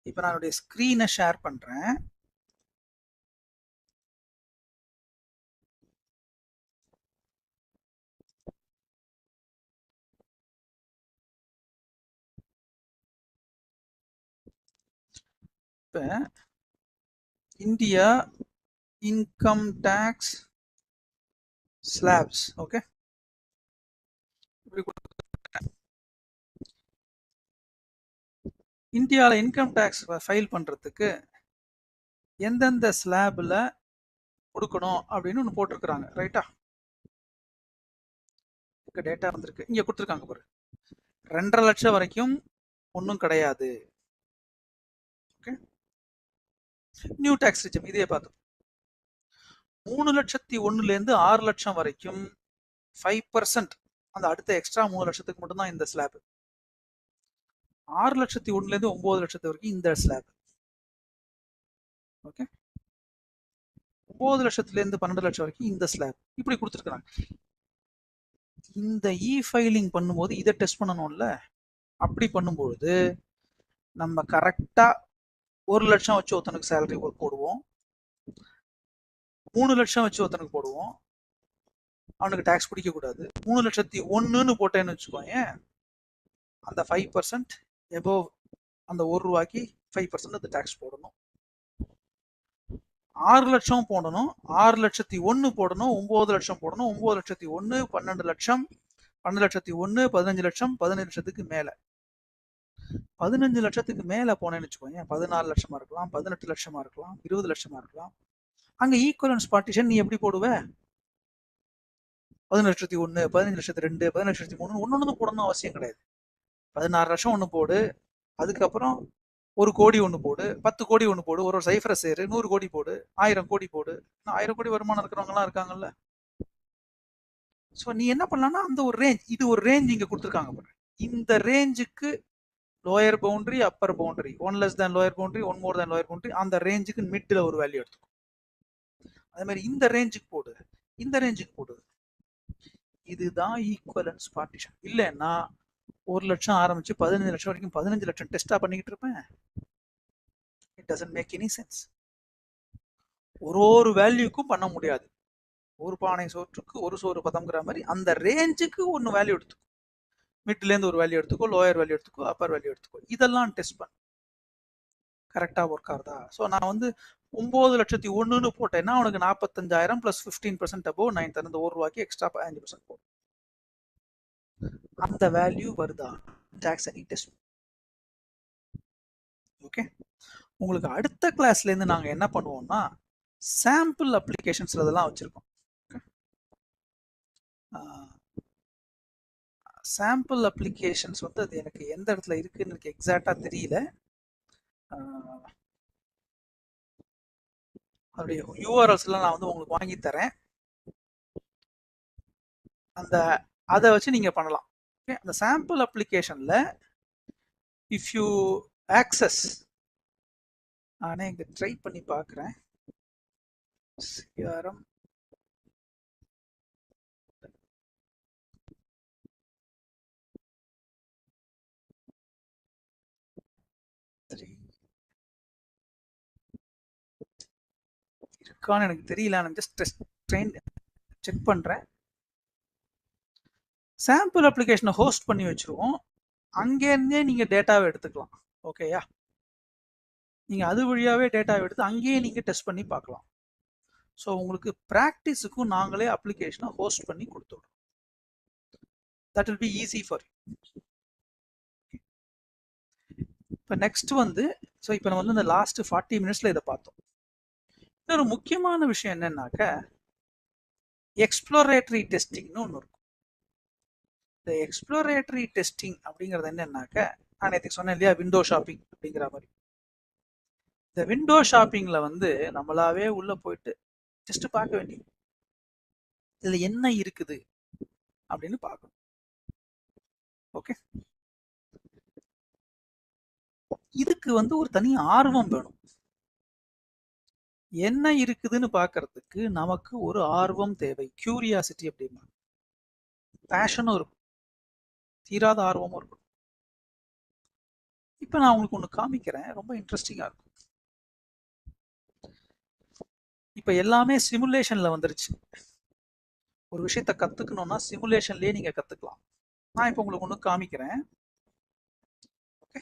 இப்ப நான் என்னுடைய ஸ்கிரீனை ஷேர் பண்றேன். இப்ப India income tax slabs. Okay, இந்தியாவில் இன்கம் டேக்ஸ் ஃபைல் பண்றதுக்கு எந்தெந்த ஸ்லாப்ல கொடுக்கணும் அப்படின்னு ஒன்று போட்டிருக்கிறாங்க. ரைட்டா? டேட்டா வந்திருக்கு, இங்க கொடுத்துருக்காங்க பாரு. 2.5 லட்சம் வரைக்கும் ஒன்றும் கிடையாது. ஓகே, நியூ டேக்ஸ் ரிஜிம் இதே பார்த்தோம். 3,01,000 6 லட்சம் வரைக்கும் 5% அந்த அடுத்த எக்ஸ்ட்ரா 3 லட்சத்துக்கு மட்டும்தான் இந்த ஸ்லாப். 6,01,000 9 லட்சத்து வரைக்கும் இந்த ஸ்லாப். ஓகே, 9 லட்சத்துல 12 லட்சம் வரைக்கும் இந்த ஸ்லாப். இப்படி கொடுத்துருக்காங்க. இந்த ஃபைலிங் பண்ணும்போது இதை டெஸ்ட் பண்ணணும்ல. அப்படி பண்ணும்போது நம்ம கரெக்டா 1 லட்சம் வச்சு ஒருத்தனுக்கு சேலரி போடுவோம், 3 லட்சம் வச்சு ஒருத்தனுக்கு போடுவோம். அவனுக்கு டாக்ஸ் பிடிக்க கூடாது. 3,01,000 போட்டேன்னு வச்சுக்கோங்க, அந்த 5% எபோவ் அந்த ₹1 5% அந்த டாக்ஸ் போடணும். 6 லட்சம் போடணும், 6,01,000 போடணும், 9 லட்சம் போடணும், 9,01,000 12 லட்சம், 12,01,000 15 லட்சம், 15 லட்சத்துக்கு மேல 15 லட்சத்துக்கு மேல போனேன்னு வச்சுக்கோங்க, 14 லட்சமா இருக்கலாம், 18 லட்சமா இருக்கலாம், 20 லட்சமா இருக்கலாம். அங்க ஈக்குவலன்ஸ் பார்ட்டிஷன் நீ எப்படி போடுவ? 15,01,000 15,02,000 15,03,000 ஒன்னொன்னு போடணும் அவசியம் கிடையாது. 16 லட்சம் ஒன்று போடு, அதுக்கப்புறம் 1 கோடி ஒன்று போடு, 10 கோடி ஒன்று போடு, ஒரு சைஃபரை சேரு, 100 கோடி போடு, 1000 கோடி போடு. 1000 கோடி வருமானம் இருக்கிறவங்கலாம் இருக்காங்கல்ல. ஸோ நீ என்ன பண்ணலாம்னா அந்த ஒரு ரேஞ்ச், இது ஒரு ரேஞ்ச் இங்க கொடுத்துருக்காங்க பாரு. இந்த ரேஞ்சுக்கு lower boundary upper boundary, 1 less than lower boundary 1 more than lower boundary, அந்த ரேஞ்சுக்கு மிட்ல ஒரு வேல்யூ எடுத்துக்கும். அதே மாதிரி இந்த ரேஞ்சுக்கு போடு, இந்த ரேஞ்சுக்கு போடு. இதுதான் ஈக்குவலன்ஸ் பார்ட்டிஷன். இல்லைன்னா 1 லட்சம் ஆரம்பிச்சு 15 லட்சம் வரைக்கும் 15 லட்சம் டெஸ்டா பண்ணிக்கிட்டு இருப்பேன். It doesn't make any sense. ஒரு வேல்யூக்கும் பண்ண முடியாது. ஒரு பானை சோற்றுக்கு ஒரு சோறு பதம்ங்கிற மாதிரி அந்த ரேஞ்சுக்கு ஒன்று வேல்யூ எடுத்துக்கோ. மிட்லேருந்து ஒரு வேல்யூ எடுத்துக்கோ, லோயர் வேல்யூ எடுத்துக்கோ, அப்பர் வேல்யூ எடுத்துக்கோ. இதெல்லாம் டெஸ்ட் பண்ண கரெக்டாக ஒர்க் ஆகுதா? ஸோ நான் வந்து 9,01,000 போட்டேன்னா உனக்கு 45,000 + 15% அபோவ் 9 தரது ₹1 எக்ஸ்ட்ரா 15% போடும். அந்த வேல்யூ வருதா? டாக்ஸ் அனி டெஸ்ட். ஓகே, உங்களுக்கு அடுத்த கிளாஸ்ல இருந்து நாங்க என்ன பண்ணுவோம்னா சாம்பிள் அப்ளிகேஷன்ஸ் அதெல்லாம் வச்சிருக்கோம். சாம்பிள் அப்ளிகேஷன்ஸ் வந்து அது எனக்கு எந்த இடத்துல இருக்குன்னு எனக்கு எக்ஸாக்டா தெரியல. அதோடைய யூஆர்எல்ஸ் எல்லாம் நான் வந்து உங்களுக்கு வாங்கி தரேன். அந்த அதை வச்சு நீங்க பண்ணலாம். ஓகே, அந்த சாம்பிள் அப்ளிகேஷன்ல இஃப் யூ ஆக்சஸ், நானே இங்க ட்ரை பண்ணி பார்க்குறேன். சிஆர்எம் இருக்கான்னு எனக்கு தெரியல. நான் ஜஸ்ட் செக் பண்றேன். சாம்பிள் அப்ளிகேஷனை ஹோஸ்ட் பண்ணி வச்சிருவோம். அங்கேருந்தே நீங்க டேட்டாவை எடுத்துக்கலாம். ஓகேயா? நீங்க அது வழியாவே டேட்டாவை எடுத்து அங்கேயே நீங்க டெஸ்ட் பண்ணி பார்க்கலாம். ஸோ உங்களுக்கு ப்ராக்டிஸுக்கும் நாங்களே அப்ளிகேஷனை ஹோஸ்ட் பண்ணி கொடுத்துடுறோம். That will be easy for you. இப்போ நெக்ஸ்ட் வந்து, ஸோ இப்போ நம்ம வந்து இந்த லாஸ்ட் 40 மினிட்ஸ்ல இதை பார்த்தோம். இன்னொரு முக்கியமான விஷயம் என்னன்னாக்க எக்ஸ்ப்ளோரேட்டரி டெஸ்டிங்னு ஒன்று இருக்கும். இந்த எக்ஸ்ப்ளோரேட்டரி டெஸ்டிங் அப்படிங்கிறது என்னன்னாக்க, நான் நேற்று சொன்னேன் இல்லையா, விண்டோ ஷாப்பிங் அப்படிங்கிற மாதிரி. இந்த விண்டோ ஷாப்பிங்ல வந்து நம்மளாவே உள்ள போயிட்டு ஜஸ்ட் பார்க்க வேண்டியது, இதுல என்ன இருக்குது அப்படின்னு பார்க்கணும். ஓகே, இதுக்கு வந்து ஒரு தனி ஆர்வம் வேணும். என்ன இருக்குதுன்னு பார்க்கறதுக்கு நமக்கு ஒரு ஆர்வம் தேவை. கியூரியாசிட்டி அப்படின்னா பேஷனும் இருக்கும், தீராத ஆர்வமும் இருக்கும். இப்போ நான் உங்களுக்கு ஒன்று காமிக்கிறேன், ரொம்ப இன்ட்ரெஸ்டிங்காக இருக்கும். இப்போ எல்லாமே சிமுலேஷன்ல வந்துருச்சு. ஒரு விஷயத்த கத்துக்கணும்னா சிமுலேஷன்லயே நீங்க கத்துக்கலாம். நான் இப்போ உங்களுக்கு ஒன்று காமிக்கிறேன். Okay,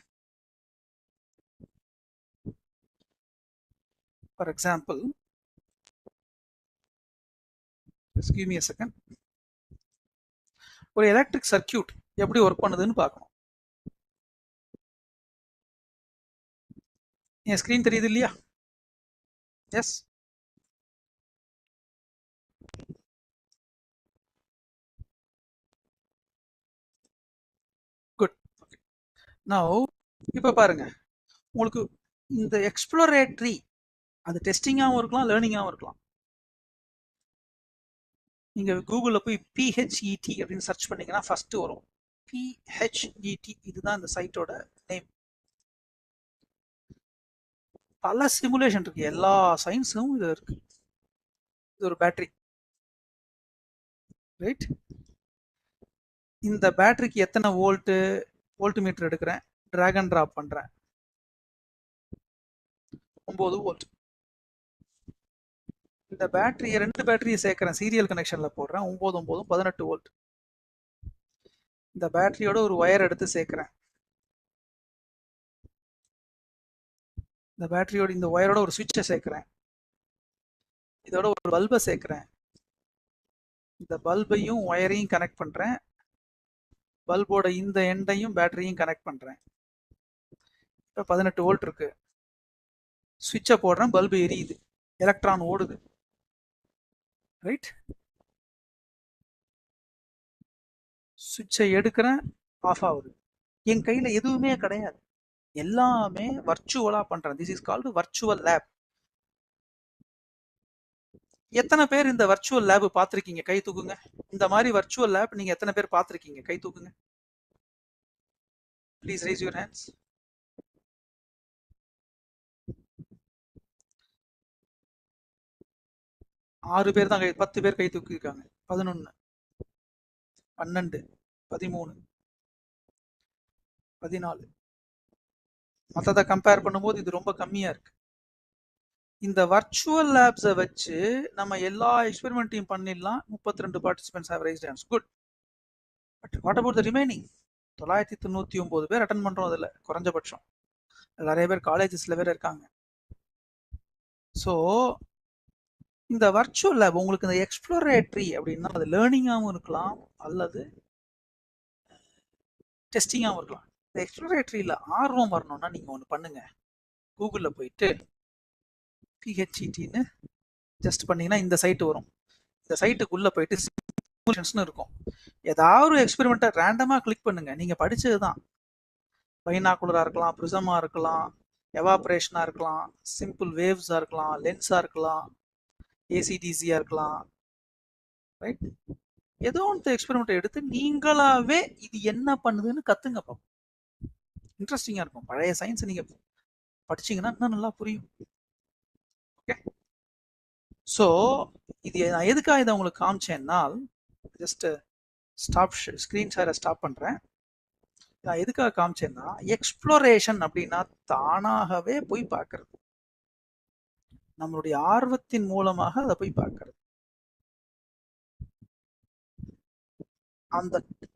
for example Just give me a second. ஒரு எலக்ட்ரிக் சர்க்கியூட் எப்படி ஒர்க் பண்ணுதுன்னு பார்க்கணும். என் ஸ்கிரீன் தெரியுது இல்லையா? எஸ். குட். நவ் இப்போ பாருங்க, உங்களுக்கு இந்த எக்ஸ்ப்ளோரேட்டரி அது டெஸ்டிங்காகவும் இருக்கலாம், லேர்னிங்காகவும் இருக்கலாம். நீங்கள் கூகுளில் போய் பிஹெச்இடி அப்படின்னு சர்ச் பண்ணீங்கன்னா ஃபர்ஸ்ட் வரும். பிஹெச்இடி இதுதான் இந்த சைட்டோட நேம். பல சிமுலேஷன் இருக்கு, எல்லா சயின்ஸும் இது இருக்கு. இது ஒரு பேட்டரி, ரைட்? இந்த பேட்டரிக்கு எத்தனை வோல்ட் மீட்டர் எடுக்கிறேன், டிராக் அண்ட் டிராப் பண்றேன். 9 வோல்ட். இந்த பேட்டரியை 2 பேட்டரியை சேர்க்கிறேன், சீரியல் கனெக்ஷன்ல போடுறேன். 9 9 18 வோல்ட். இந்த பேட்டரியோட ஒரு ஒயர் எடுத்து சேர்க்கிறேன். இந்த பேட்டரியோட இந்த ஒயரோட ஒரு சுவிட்சை சேர்க்கிறேன். இதோட ஒரு பல்பை சேர்க்கிறேன். இந்த பல்பையும் ஒயரையும் கனெக்ட் பண்றேன். பல்போட இந்த எண்டையும் பேட்டரியும் கனெக்ட் பண்றேன். இப்போ 18 வோல்ட் இருக்கு. சுவிட்சை போடுறேன், பல்பு எரியுது, எலக்ட்ரான் ஓடுது, ரைட்? சுவிட்சை எடுக்கிறேன், ஆஃப் ஆகுது. என் கையில எதுவுமே கிடையாது, எல்லாமே வர்ச்சுவலா பண்றேன். This is called virtual lab. எத்தனை பேர் இந்த வர்ச்சுவல் லேப் பார்த்திருக்கீங்க? கை தூக்குங்க. இந்த மாதிரி வர்ச்சுவல் லேப் நீங்க எத்தனை பேர் பார்த்திருக்கீங்க? கை தூக்குங்க. Please raise your hands. ஆறு பேர் தான் 10 பேர் கை தூக்கியிருக்காங்க. 11, 12, 13, 14. மற்றதை கம்பேர் பண்ணும்போது இது ரொம்ப கம்மியா இருக்கு. இந்த வர்ச்சுவல் லேப்ஸை வச்சு நம்ம எல்லா எக்ஸ்பெரிமெண்ட்டையும் பண்ணிடலாம். 32 participants have raised hands. Good. But what about the remaining? 999 பேர் அட்டன் பண்றோம். அதில் குறைஞ்சபட்சம் நிறைய பேர் காலேஜஸ்ல வேற இருக்காங்க. ஸோ இந்த வர்ச்சுவல் லேப் உங்களுக்கு இந்த எக்ஸ்ப்ளோரேட்டரி அப்படின்னா அது லேர்னிங்காகவும் இருக்கலாம் அல்லது டெஸ்டிங்காகவும் இருக்கலாம். இந்த எக்ஸ்ப்ளோரேட்டரியில் ஆர்வம் வரணும்னா நீங்கள் ஒன்று பண்ணுங்க. கூகுளில் போயிட்டு பிஹெச்இடின்னு ஜஸ்ட் பண்ணீங்கன்னா இந்த சைட்டு வரும். இந்த சைட்டுக்குள்ளே போயிட்டு சிமுலேஷன்ஸ்னு இருக்கும். ஏதாவது ஒரு எக்ஸ்பெரிமெண்ட்டை ரேண்டமாக கிளிக் பண்ணுங்க. நீங்கள் படித்தது தான். பைனாகுலராக இருக்கலாம், ப்ரிசமாக இருக்கலாம், எவாப்ரேஷனாக இருக்கலாம், சிம்பிள் வேவ்ஸாக இருக்கலாம், லென்ஸாக இருக்கலாம், ஏசிடிசியாக இருக்கலாம், ரைட்? ஏதோ ஒன்று எக்ஸ்பெரிமெண்ட் எடுத்து நீங்களாவே இது என்ன பண்ணுதுன்னு கத்துங்க. பார்ப்போம், இன்ட்ரெஸ்டிங்காக இருக்கும். பழைய சயின்ஸை நீங்கள் படிச்சீங்கன்னா இன்னும் நல்லா புரியும். ஓகே. ஸோ இது நான் எதுக்காக இதை உங்களுக்கு காமிச்சேன்னால், ஜஸ்ட் ஸ்டாப் ஸ்க்ரீன் ஷேரை ஸ்டாப் பண்ணுறேன். நான் எதுக்காக காமிச்சேன்னா, எக்ஸ்ப்ளோரேஷன் அப்படின்னா தானாகவே போய் பார்க்கறது, நம்மளுடைய ஆர்வத்தின் மூலமாக அதை போய் பார்க்கறது.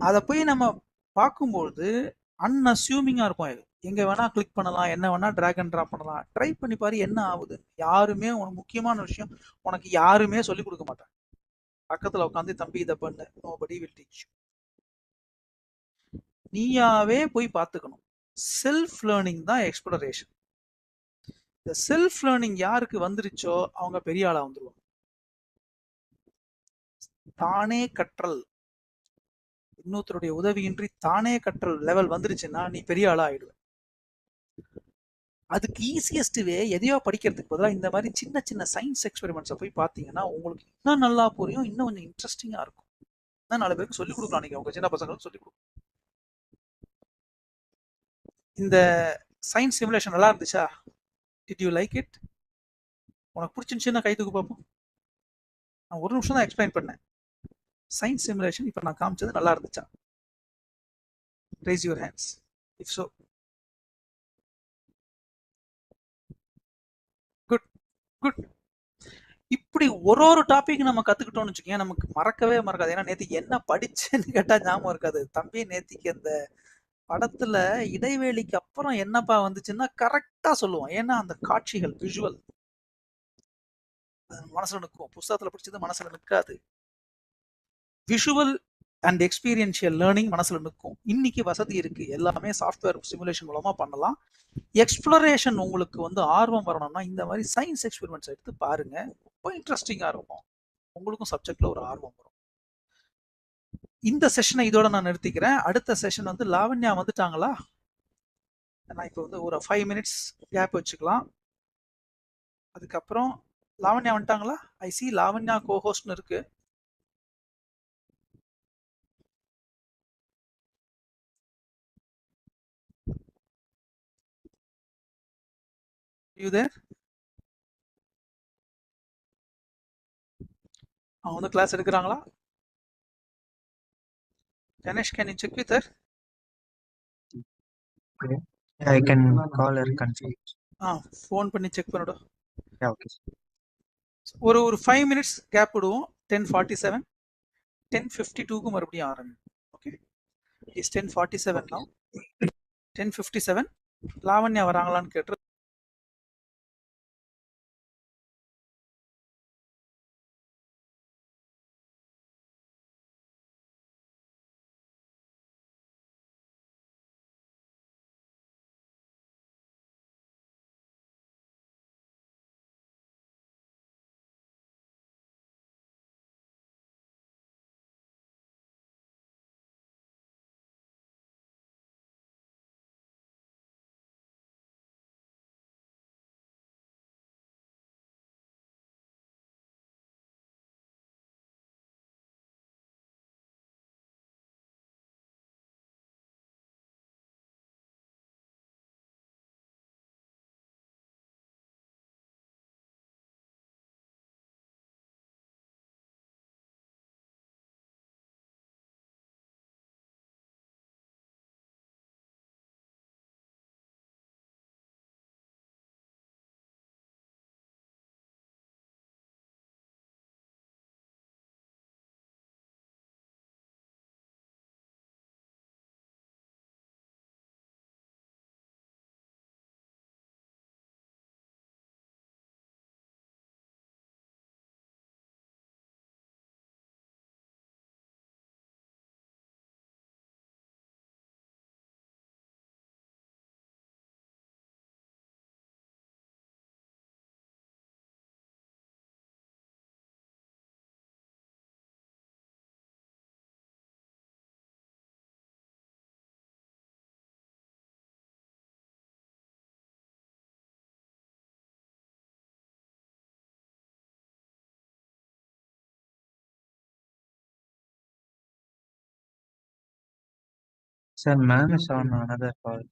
அதை போய் நம்ம பார்க்கும்பொழுது அன்அஸ்யூமிங்கா இருக்கும். எங்க வேணா கிளிக் பண்ணலாம், என்ன வேணா டிராக் அண்ட் டிராப் பண்ணலாம். ட்ரை பண்ணி பாரு என்ன ஆகுது. யாருமே உனக்கு முக்கியமான விஷயம், உனக்கு யாருமே சொல்லிக் கொடுக்க மாட்டாங்க. பக்கத்துல உட்காந்து தம்பி இதை பண்ணு, நோபடி வில் டீச் யூ. நீயாவே போய் பார்த்துக்கணும். செல்ஃப் லேர்னிங் தான் எக்ஸ்ப்ளோரேஷன். இந்த செல்ஃப் லேர்னிங் யாருக்கு வந்துருச்சோ அவங்க பெரிய ஆளா வந்துருவாங்க. தானே கற்றல், இன்னொருத்தருடைய உதவியின்றி தானே கற்றல் லெவல் வந்துருச்சுன்னா நீ பெரிய ஆளா ஆயிடுவ. அதுக்கு ஈஸியஸ்ட் வே எதையோ படிக்கிறதுக்கு பதிலாக இந்த மாதிரி சின்ன சின்ன சயின்ஸ் எக்ஸ்பெரிமெண்ட்ஸை போய் பார்த்தீங்கன்னா உங்களுக்கு இன்னும் நல்லா புரியும், இன்னும் கொஞ்சம் இன்ட்ரெஸ்டிங்கா இருக்கும். இன்னும் 4 பேருக்கு சொல்லிக் கொடுக்கலாம். நீங்க உங்க சின்ன பசங்களுக்கு சொல்லிக் கொடுக்கலாம். இந்த சயின்ஸ் சிமுலேஷன் நல்லா இருந்துச்சா? Did you like it? உனக்கு பிடிச்சிருந்துச்சுன்னா கை தூக்கு பார்ப்போம். நான் 1 நிமிஷம் தான் எக்ஸ்பிளைன் பண்ணேன். சயின்ஸ் சிமுலேஷன் இப்போ நான் காமிச்சது நல்லா இருந்துச்சா? Raise your hands if so. Good good. இப்படி ஒரு டாபிக் நம்ம கத்துக்கிட்டோம்னு வச்சுக்கோங்க, நமக்கு மறக்கவே மறக்காது. ஏன்னா நேற்றுக்கு என்ன படிச்சேன்னு கேட்டா ஞாபகம் இருக்காது. தம்பி நேற்றுக்கு அந்த படத்துல இடைவேளைக்கு அப்புறம் என்னப்பா வந்துச்சுன்னா கரெக்டா சொல்லுவோம். ஏன்னா அந்த காட்சிகள், விஷுவல் மனசுல நிற்கும். புஸ்தகத்துல படிச்சது மனசுல நிற்காது. விஷுவல் அண்ட் எக்ஸ்பீரியன்ஷியல் லேர்னிங் மனசுல நிற்கும். இன்னைக்கு வசதி இருக்கு, எல்லாமே சாஃப்ட்வேர் சிமுலேஷன் மூலமா பண்ணலாம். எக்ஸ்ப்ளரேஷன் உங்களுக்கு வந்து ஆர்வம் வரணும்னா இந்த மாதிரி சயின்ஸ் எக்ஸ்பெரிமெண்ட்ஸ் எடுத்து பாருங்க, ரொம்ப இன்ட்ரெஸ்டிங்கா இருக்கும், உங்களுக்கும் சப்ஜெக்ட்ல ஒரு ஆர்வம் வரும். இந்த செஷனை இதோட நான் நிறுத்திக்கிறேன். அடுத்த செஷன் வந்து லாவண்யா வந்துட்டாங்களா? நான் இப்போ வந்து ஒரு 5 மினிட்ஸ் கேப் வச்சுக்கலாம். அதுக்கப்புறம் லாவண்யா வந்துட்டாங்களா? ஐ சி லாவண்யா கோஹோஸ்ட்னு இருக்கு. You there? அவங்க வந்து கிளாஸ் எடுக்கிறாங்களா? Ganesh, can you check with her? Okay. Yeah, I can call her confirm. Phone பண்ணி செக் பண்ணிவிடும். Yeah, okay. ஒரு 5 மினிட்ஸ் கேப் விடுவோம். 10:47, 10:52க்கு மறுபடியும் ஆரம்பிக்கும். Okay, is 10:47 Okay. now. 10:57 Lavanya வராங்களான்னு கேட்டு Sir, ma'am is on another call.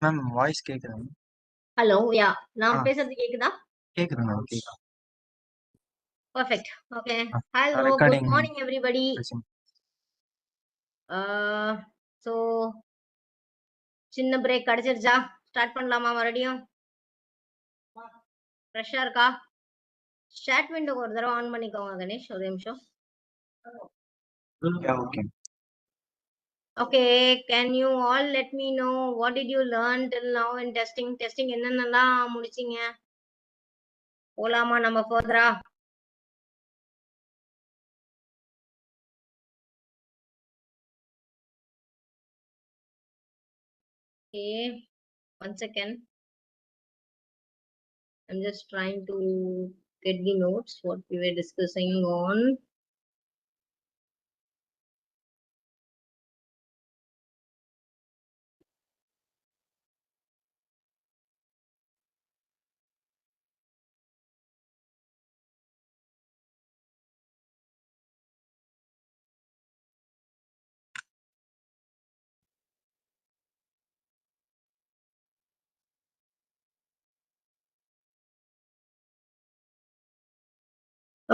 Ma'am voice கேக்குதுங்க. ஹலோ யா ஆ நான் பேசுறது கேக்குதா? கேக்குது மேம். கேக்குது. Perfect. Okay. Hello good recording morning everybody. பிரச்சனை. சோ சின்ன பிரேக் கிடைச்சிருச்சா? ஸ்டார்ட் பண்ணலாமா மறுபடியும்? ஃப்ரெஷ்ஷா இருக்கா? chat window ஒரு தடவை ஆன் பண்ணிக்கோங்க கணேஷ், ஒரு நிமிஷம். Okay. Okay, can you all let me know what did you learn till now in testing என்னென்னலாம் முடிச்சீங்க? போலாமா நம்ம ஃபர்தரா? Okay, one second. I'm just trying to get the notes what we were discussing on.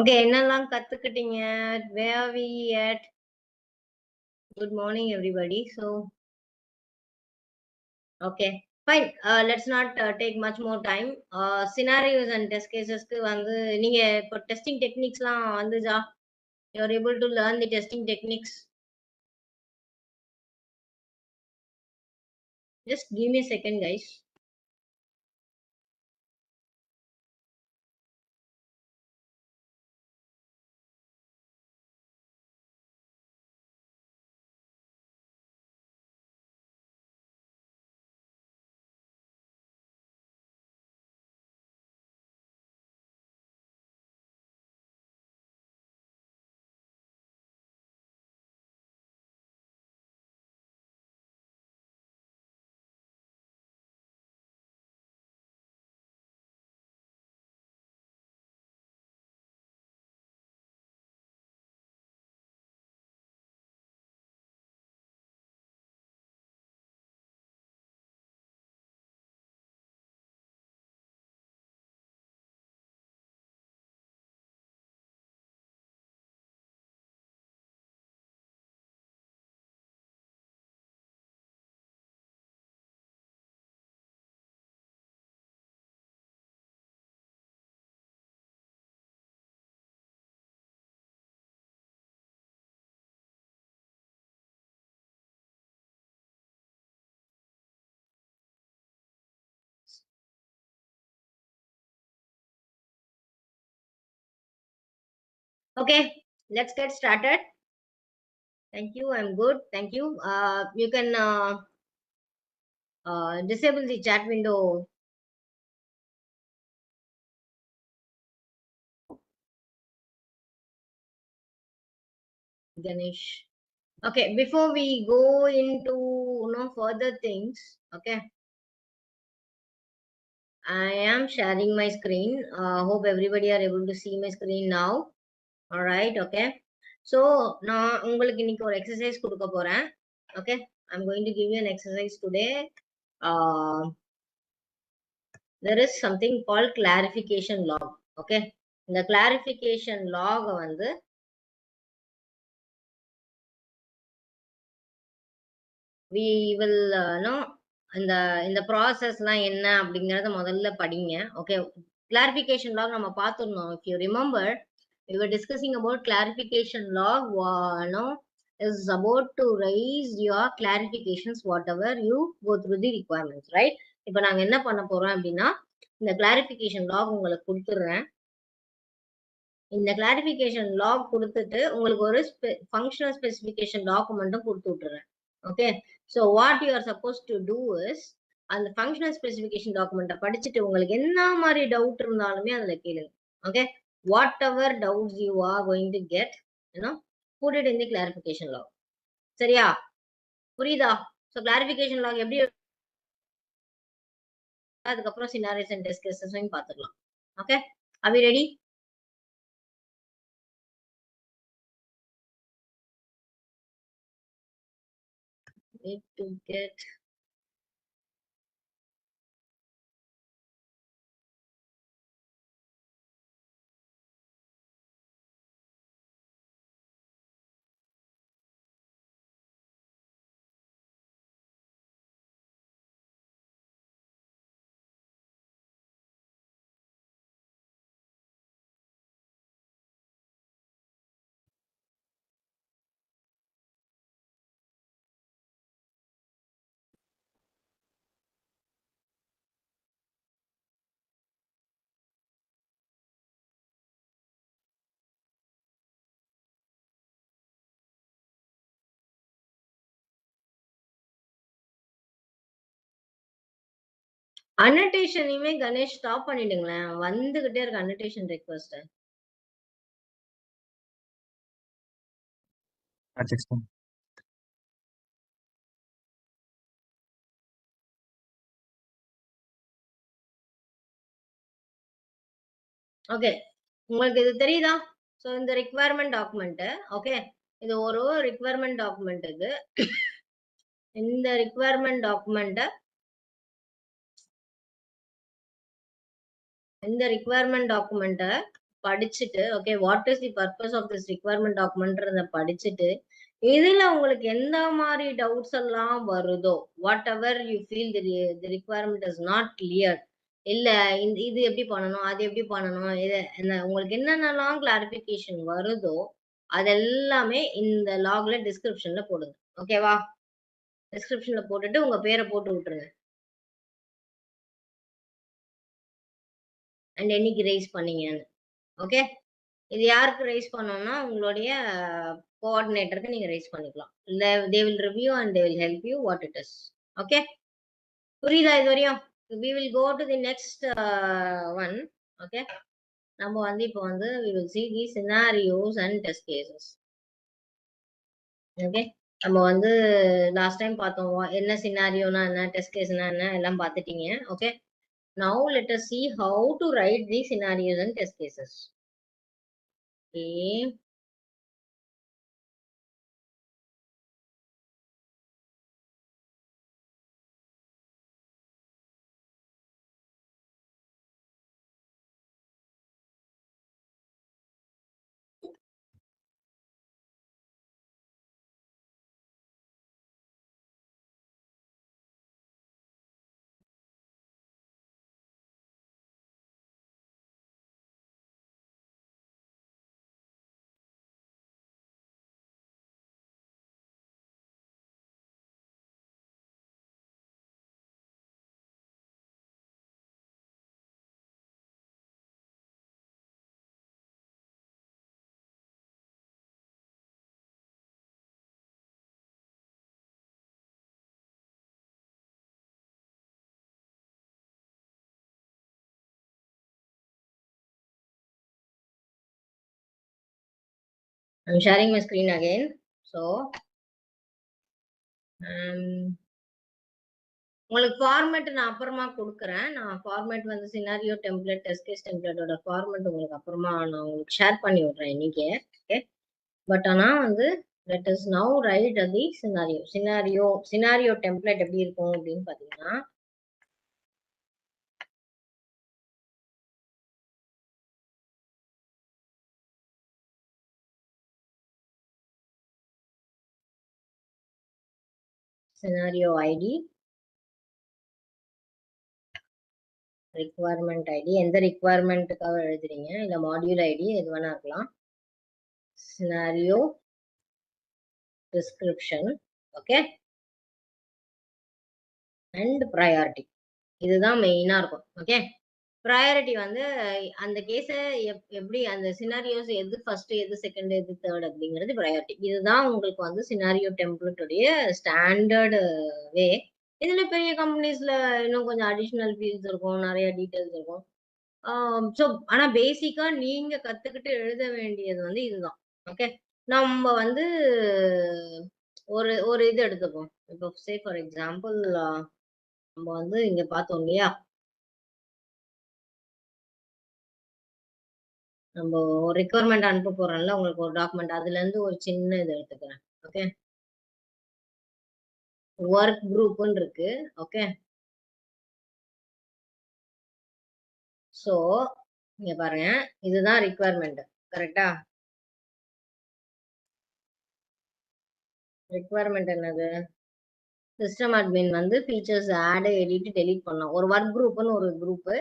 Okay, என்னெல்லாம் கத்துக்கிட்டீங்க? Where are we at? Good morning everybody. So okay, fine. Let's not take much more time. Scenarios and test cases க்கு வந்து நீங்க இப்போ testing டெக்னிக்ஸ்லாம் வந்துச்சா? You are able to learn the testing techniques. Just give me a second guys. Okay, let's get started. Thank you. I'm good. Thank you. You can disable the chat window. Ganesh. Okay, before we go into further things, okay, I am sharing my screen. Hope everybody are able to see my screen now. All right, okay. So நான் உங்களுக்கு இன்னைக்கு ஒரு exercise கொடுக்க போறேன். Okay, I'm going to give you an exercise today. There is something called clarification log. Okay, இந்த clarification log வந்து we will know இந்த ப்ராசஸ்லாம் என்ன அப்படிங்கறத முதல்ல படிங்க. ஓகே, கிளாரிஃபிகேஷன் லாக் நம்ம பார்த்துருந்தோம். if you remember we were discussing about clarification log. No, is about to raise your clarifications whatever you go through the requirements, right? இப்போ நாங்க என்ன பண்ண போறோம் அப்படின்னா இந்த கிளாரிஃபிகேஷன் லாக் உங்களுக்கு கொடுத்துடுறேன். இந்த கிளாரிஃபிகேஷன் லாக் கொடுத்துட்டு உங்களுக்கு ஒரு ஃபங்க்ஷனல் ஸ்பெசிஃபிகேஷன் டாக்குமெண்ட்டும் கொடுத்து விட்டுறேன். Okay, so what you are suppose to do is அந்த ஃபங்க்ஷனல் ஸ்பெசிஃபிகேஷன் டாக்குமெண்ட்டை படிச்சுட்டு உங்களுக்கு என்ன மாதிரி டவுட் இருந்தாலுமே அதில் கேளுங்க. Okay, whatever doubts you are going to get put it in the clarification log. சரியா, புரியுதா? ஸோ கிளாரிஃபிகேஷன் லாக் எப்படி, அதுக்கப்புறம் சினாரியோஸ் அண்ட் டெஸ்ட் கேஸஸையும் பார்த்துக்கலாம். Okay, are we ready? Need to get அன்னோட்டேஷனையுமே கணேஷ் ஸ்டாப் பண்ணிடுங்களேன். வந்துகிட்டே இருக்கு அன்னோட்டேஷன் ரிக்வெஸ்ட். சிஸ்டம். ஓகே, உங்களுக்கு இது தெரியுதா? ஸோ இந்த ரிக்வயர்மெண்ட் டாக்குமெண்ட், ஓகே, இது ஒரு ரிக்வயர்மெண்ட் டாக்குமெண்ட். இது இந்த ரிக்வயர்மெண்ட் டாக்குமெண்ட் படிச்சுட்டு, okay, what is the purpose of this requirement டாக்குமெண்ட்ன்றத படிச்சுட்டு, இதுல உங்களுக்கு எந்த மாதிரி டவுட்ஸ் எல்லாம் வருதோ, whatever you feel the requirement is not clear, இல்ல இது எப்படி பண்ணணும், அது எப்படி பண்ணணும், இது உங்களுக்கு என்னென்னலாம் கிளாரிபிகேஷன் வருதோ அதெல்லாமே இந்த லாக்ல டிஸ்கிரிப்ஷன்ல போடுங்க. ஓகேவா? டிஸ்கிரிப்ஷன்ல போட்டுட்டு உங்க பேரை போட்டு விட்டுருங்க. அண்ட் என்னைக்கு ரைஸ் பண்ணீங்கன்னு. ஓகே, இது யாருக்கு ரைஸ் பண்ணணும்னா உங்களுடைய கோஆர்டினேட்டருக்கு நீங்க ரைஸ் பண்ணிக்கலாம். இல்ல they will review and they will help you what it is. Okay, புரியுதா இது வரையும்? we will go to the next one. Okay, நம்ம வந்து இப்போ வந்து we will see the scenarios and test cases. Okay, நம்ம வந்து லாஸ்ட் டைம் பார்த்தோம் என்ன சினாரியோனா என்ன, டெஸ்ட் கேஸ்னா என்ன எல்லாம் பார்த்துட்டீங்க. Okay, now let us see how to write the scenarios and test cases. Okay, I'm sharing my screen again. So உங்களுக்கு format நான் அப்புறமா கொடுக்குறேன். நான் ஃபார்மேட் வந்து சினாரியோ டெம்ப்ளேட், டெஸ்ட் கேஸ் டெம்ப்ளேட்டோட ஃபார்மேட் உங்களுக்கு அப்புறமா நான் உங்களுக்கு ஷேர் பண்ணி விடுறேன் இன்னைக்கு. ஓகே, பட் ஆனால் வந்து let is now right the scenario template எப்படி இருக்கும் அப்படின்னு பார்த்தீங்கன்னா, சினாரியோ ஐடி, ரிக்வயர்மெண்ட் ஐடி, எந்த ரிக்வயர்மெண்ட்டுக்காக எழுதுறீங்க, இல்லை மாடியூல் ஐடி எது வேணா இருக்கலாம், scenario description, okay, and priority. இதுதான் மெயினா இருக்கும். ஓகே, ப்ரையாரிட்டி வந்து அந்த கேஸ எப்படி அந்த சினாரியோஸ் எது ஃபர்ஸ்ட் எது செகண்ட் எது தேர்ட் அப்படிங்கிறது ப்ரையாரிட்டி. இதுதான் உங்களுக்கு வந்து சினாரியோ டெம்ப்ளேட்டுடைய ஸ்டாண்டர்டு வே. இதுல பெரிய கம்பெனிஸ்ல இன்னும் கொஞ்சம் அடிஷனல் ஃபீல்ட்ஸ் இருக்கும், நிறைய டீடைல்ஸ் இருக்கும். ஸோ ஆனா பேசிக்கா நீங்க கத்துக்கிட்டு எழுத வேண்டியது வந்து இதுதான். ஓகே, நம்ம வந்து ஒரு ஒரு இது எடுத்துப்போம். இப்போ சே ஃபார் எக்ஸாம்பிள் நம்ம வந்து இங்க பார்த்தோம் இல்லையா, நம்ம ஒரு ரெக்குவயர்மெண்ட் அனுப்ப போறோம்ல உங்களுக்கு ஒரு டாக்குமெண்ட், அதுல இருந்து ஒரு சின்ன இது எடுத்துக்கிறேன். ஓகே, ஒர்க் குரூப்னு இருக்கு. ஓகே, சோ இங்க பாருங்க, இதுதான் ரிக்குவயர்மெண்ட். கரெக்டா? ரிக்குவயர்மெண்ட் என்னது? சிஸ்டம் அட்மின் வந்து ஃபீச்சர்ஸ் ஆட், எடிட், டெலீட் பண்ணலாம். ஒரு ஒர்க் குரூப்னு ஒரு குரூப்,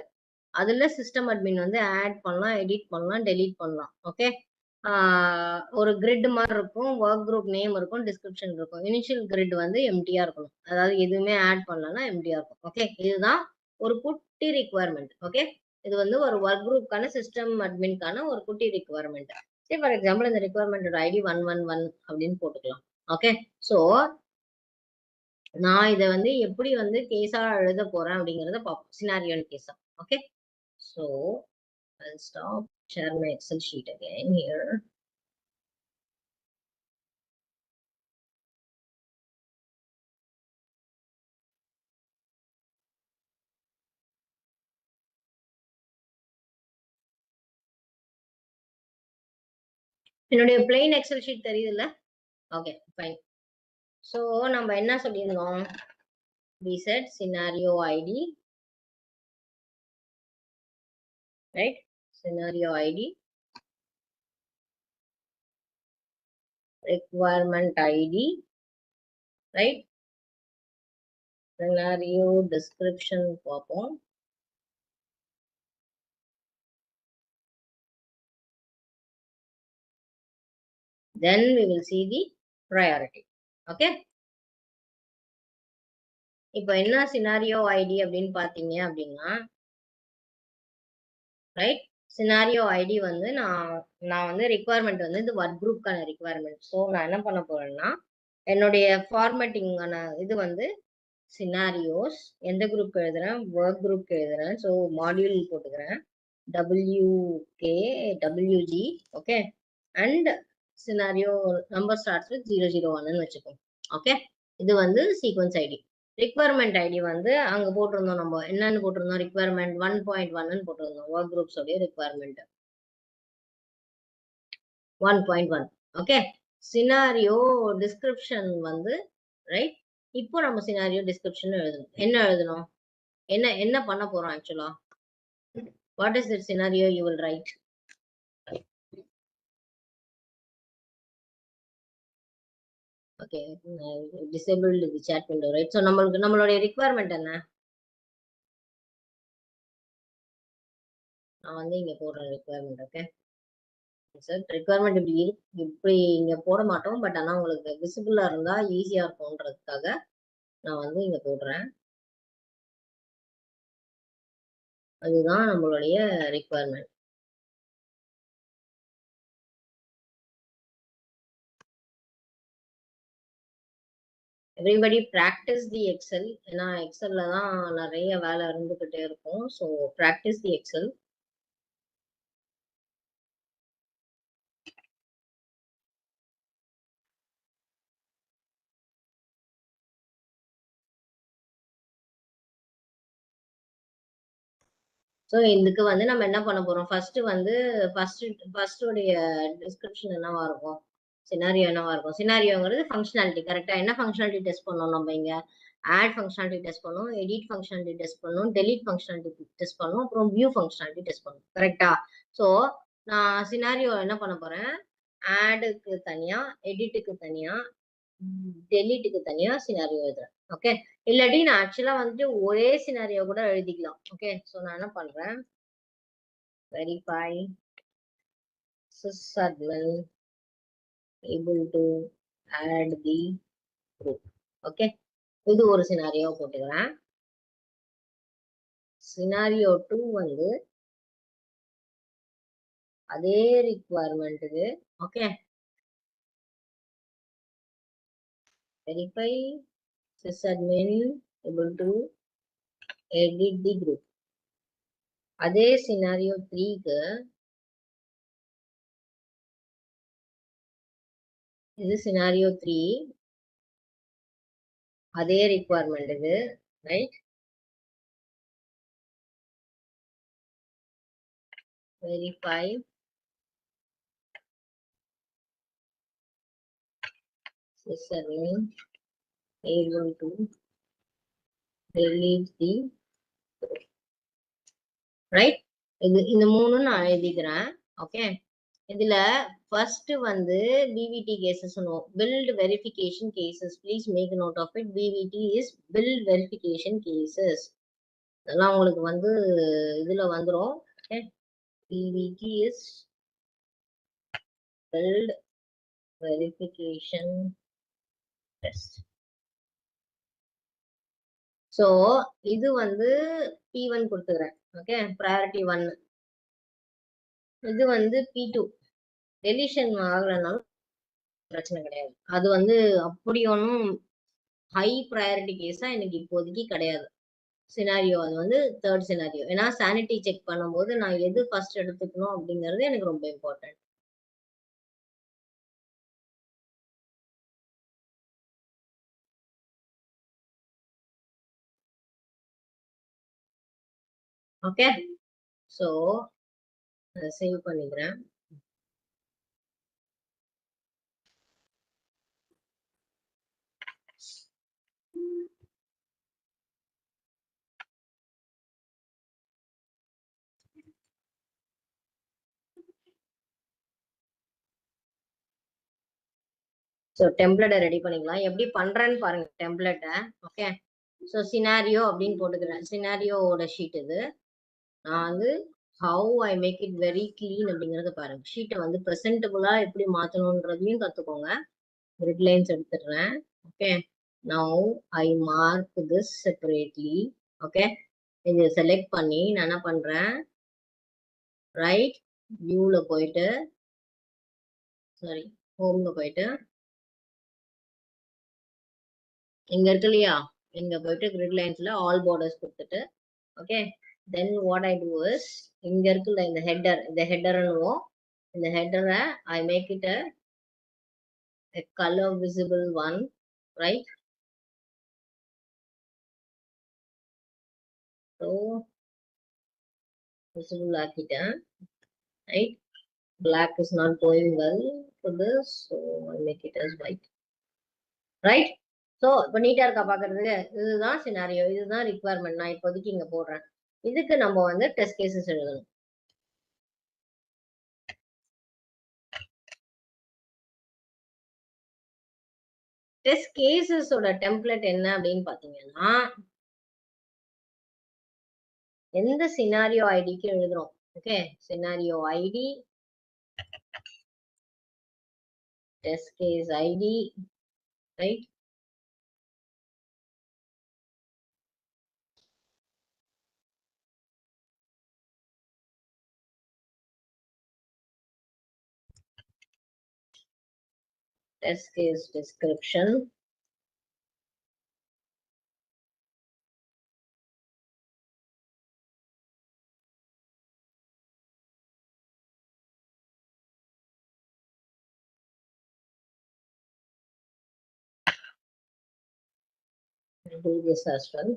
அதுல சிஸ்டம் அட்மின் வந்து ஆட் பண்ணலாம், எடிட் பண்ணலாம், டெலீட் பண்ணலாம். ஓகே, ஒரு கிரிட் மாதிரி இருக்கும், ஒர்க் குரூப் நேம் இருக்கும், டிஸ்கிரிப்ஷன் இருக்கும். இனிஷியல் கிரிட் வந்து எம்டியா இருக்கணும், அதாவது எதுவுமே ஆட் பண்ணலன்னா எம்டியா இருக்கும். ஓகே, இதுதான் ஒரு குட்டி ரிக்குவயர்மெண்ட். ஓகே, இது வந்து ஒரு ஒர்க் குரூப்கான சிஸ்டம் அட்மின்கான ஒரு குட்டி ரிக்குவயர்மெண்ட். சரி, ஃபார் எக்ஸாம்பிள் இந்த ரிக்குவயர்மெண்ட் ஐடி 111 அப்படின்னு போட்டுக்கலாம். ஓகே, ஸோ நான் இதை வந்து எப்படி வந்து கேஸா எழுத போறேன் அப்படிங்கறத பார்ப்போம், சினாரியோ கேஸா. Okay, so I'll stop share my Excel sheet again here. என்னுடைய பிளெயின் எக்ஸல் ஷீட் தெரியுதுல்ல? Okay, fine. ஸோ நம்ம என்ன சொல்லியிருந்தோம்? we said scenario id, right? scenario id, requirement id, right? scenario description பார்ப்போம். then we will see the priority. okay, இப்போ என்ன scenario ID அப்படின்னு பாத்தீங்க அப்படின்னா, ரைட், சினாரியோ ஐடி வந்து நான் வந்து ரிக்குவயர்மெண்ட் வந்து இந்த ஒர்க் குரூப்கான ரிக்குவயர்மெண்ட். ஸோ நான் என்ன பண்ண போறேன்னா, என்னுடைய ஃபார்மேட்டிங்கான இது வந்து சினாரியோஸ், எந்த குரூப் எழுதுறேன், ஒர்க் குரூப் எழுதுறேன். ஸோ மாடியூல் போட்டுக்கிறேன், WK WG. Okay, and scenario number starts with 001 வச்சுக்கோங்க. ஓகே, இது வந்து சீக்வன்ஸ் ஐடி. ரிக்குவயர்மெண்ட் ஐடி வந்து அங்க போட்டிருந்தோம், நம்ம என்னன்னு போட்டிருந்தோம், ரிக்குவயர்மெண்ட் 1.1 போட்டிருந்தோம், ஒர்க் குரூப்ஸ் உடைய ரிக்குவயர்மெண்ட் 1.1. ஓகே, சினாரியோ டிஸ்கிரிப்ஷன் வந்து, ரைட், இப்போ நம்ம சினாரியோ டிஸ்கிரிப்ஷன் எழுதணும். என்ன எழுதணும், என்ன என்ன பண்ண போறோம் ஆக்சுவலா? What is this scenario you will write? Okay, disabled the chat window, right? So நம்மளுடைய ரிக்குவயர்மெண்ட் என்ன? நான் வந்து இங்க போடுறேன் ரிக்குவயர்மெண்ட். ஓகே சார், ரிக்குவயர்மெண்ட் இப்படி இங்க போட மாட்டோம், பட் ஆனா உங்களுக்கு விசிபிளா இருந்தா ஈஸியா இருக்கும்ன்றதுக்காக நான் வந்து இங்க போடுறேன். அதுதான் நம்மளுடைய ரிக்குவயர்மெண்ட். எவ்ரிபடி பிராக்டிஸ் தி எக்ஸல். ஏன்னா எக்ஸல்ல தான் நிறைய வேலை இருந்துகிட்டே இருக்கும். ஸோ பிராக்டிஸ் தி எக்ஸல். ஸோ இதுக்கு வந்து நம்ம என்ன பண்ண போறோம், ஃபர்ஸ்ட் வந்து ஃபர்ஸ்ட் உடைய டிஸ்கிரிப்ஷன் என்னவா இருக்கும், சினாரியோ என்னவா இருக்கும்? சினாரியோங்கிறது ஃபங்க்ஷனாலிட்டி. கரெக்டா? என்ன ஃபங்க்ஷனாலிட்டி டெஸ்ட் பண்ணோம் நம்ம இங்க? ஆட் ஃபங்க்ஷனாலிட்டி டெஸ்ட் பண்ணோம், எடிட் ஃபங்க்ஷனாலிட்டி டெஸ்ட் பண்ணோம், டெலீட் ஃபங்க்ஷனாலிட்டி டெஸ்ட் பண்ணோம், அப்புறம் வியூ ஃபங்க்ஷனாலிட்டி டெஸ்ட் பண்ணோம். கரெக்டா? ஸோ நான் சினாரியோ என்ன பண்ண போறேன், ஆடுக்கு தனியா, எடிட்டுக்கு தனியா, டெலீட்டுக்கு தனியா சினாரியோ எழுதுறேன். ஓகே, இல்லாட்டி நான் ஆக்சுவலா வந்துட்டு ஒரே சினாரியோ கூட எழுதிக்கலாம். ஓகே, ஸோ நான் என்ன பண்றேன், verify sysadmin able to add the group. Okay, இது ஒரு சினாரியோ போட்டுக்கிறேன். சினாரியோ 2 வந்து அதே ரிக்குவயர்மெண்ட்டுக்கு. Okay, verify sysadmin able to edit the group. அதே சினாரியோ 3க்கு இது சினாரியோ 3, அதே ரிக்குவயர்மெண்ட்டுக்கு, right? Verify sysadmin able to delete the group. Right? இந்த மூணும் நான் எழுதிக்கிறேன். ஓகே, இதுல ஃபர்ஸ்ட் வந்து BVT cases, build verification cases. Please make note of it. BVT is build verification cases. இதெல்லாம் உங்களுக்கு வந்து இதுல வந்துரும். Okay, பிவிடி is build verification test. So இது வந்து P1 கொடுத்துக்கிறேன். Okay, priority 1. இது வந்து P2. டெலிஷன் ஆகலைனாலும் பிரச்சனை கிடையாது. அது வந்து அப்படி ஒன்றும் ஹை ப்ரையாரிட்டி கேஸா எனக்கு இப்போதைக்கு கிடையாது. சினாரியோ அது வந்து தேர்ட் சினாரியோ. ஏன்னா சானிட்டி செக் பண்ணும்போது நான் எது ஃபர்ஸ்ட் எடுத்துக்கணும் அப்படிங்கிறது எனக்கு ரொம்ப இம்பார்ட்டன்ட். ஓகே, ஸோ அதை சேவ் பண்ணிக்கிறேன். ஸோ டெம்ப்ளேட்டை ரெடி பண்ணிக்கலாம். எப்படி பண்றேன்னு பாருங்க டெம்ப்ளேட்டை. ஓகே, ஸோ சினாரியோ அப்படின்னு போட்டுக்கிறேன். சினாரியோட ஷீட் இது. நான் வந்து how I make it very clean அப்படிங்கறத பாருங்க. ஷீட்டை வந்து ப்ரெசென்டபுளா எப்படி மாத்தணும்ன்றதையும் கத்துக்கோங்க. கிரிட் லைன்ஸ் எடுத்துடுறேன். Okay, now I mark this separately. Okay, இது செலக்ட் பண்ணி நான் என்ன பண்றேன், ரைட் வியூல போயிட்டு, சாரி ஹோம்ல போயிட்டு, இங்க இருக்கு இல்லையா, இங்க போயிட்டு கிரிட் லைன்ஸ்ல ஆல் பார்டர்ஸ் கொடுத்துட்டு, okay, then what I do is, இங்க இருக்குல்ல இந்த ஹெட்டர், இந்த ஹெட்டர்னுவோம். இந்த ஹெட்டரை I make it a color visible one, right? So visible ஆக்கிட்டேன், right? Black is not going well for this, so I make it as white, right? So இப்போ நீட்டா இருக்கா பாக்குறதுக்கு. இதுதான் சினாரியோ, இதுதான் ரிக்வயர்மெண்ட். நான் இப்போதைக்கு இங்க போடுறேன். இதுக்கு நம்ம வந்து டெஸ்ட் கேசஸ் எழுதணும். டெஸ்ட் கேசஸோட டெம்ப்ளேட் என்ன அப்படின்னு பாத்தீங்கன்னா, எந்த சினாரியோ ஐடிக்கு எழுதுறோம். Okay, scenario ID, test case ID, right? Test case description, do this as well.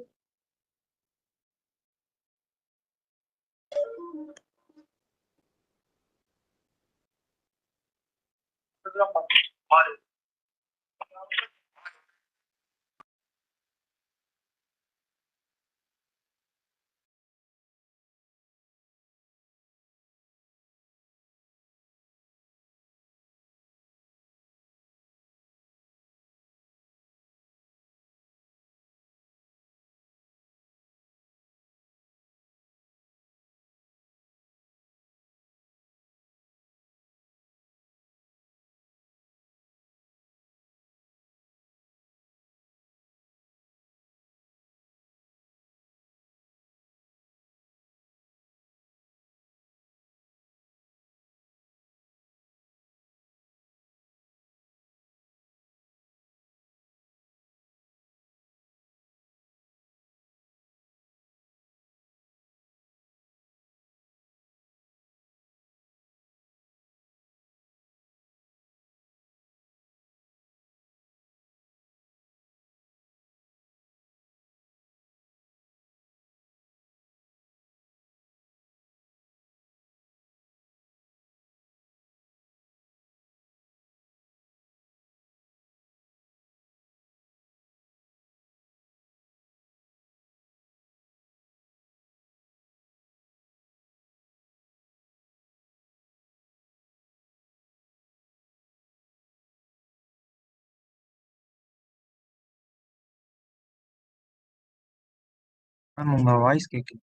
Ma'am உங்க வாய்ஸ் கேட்குது.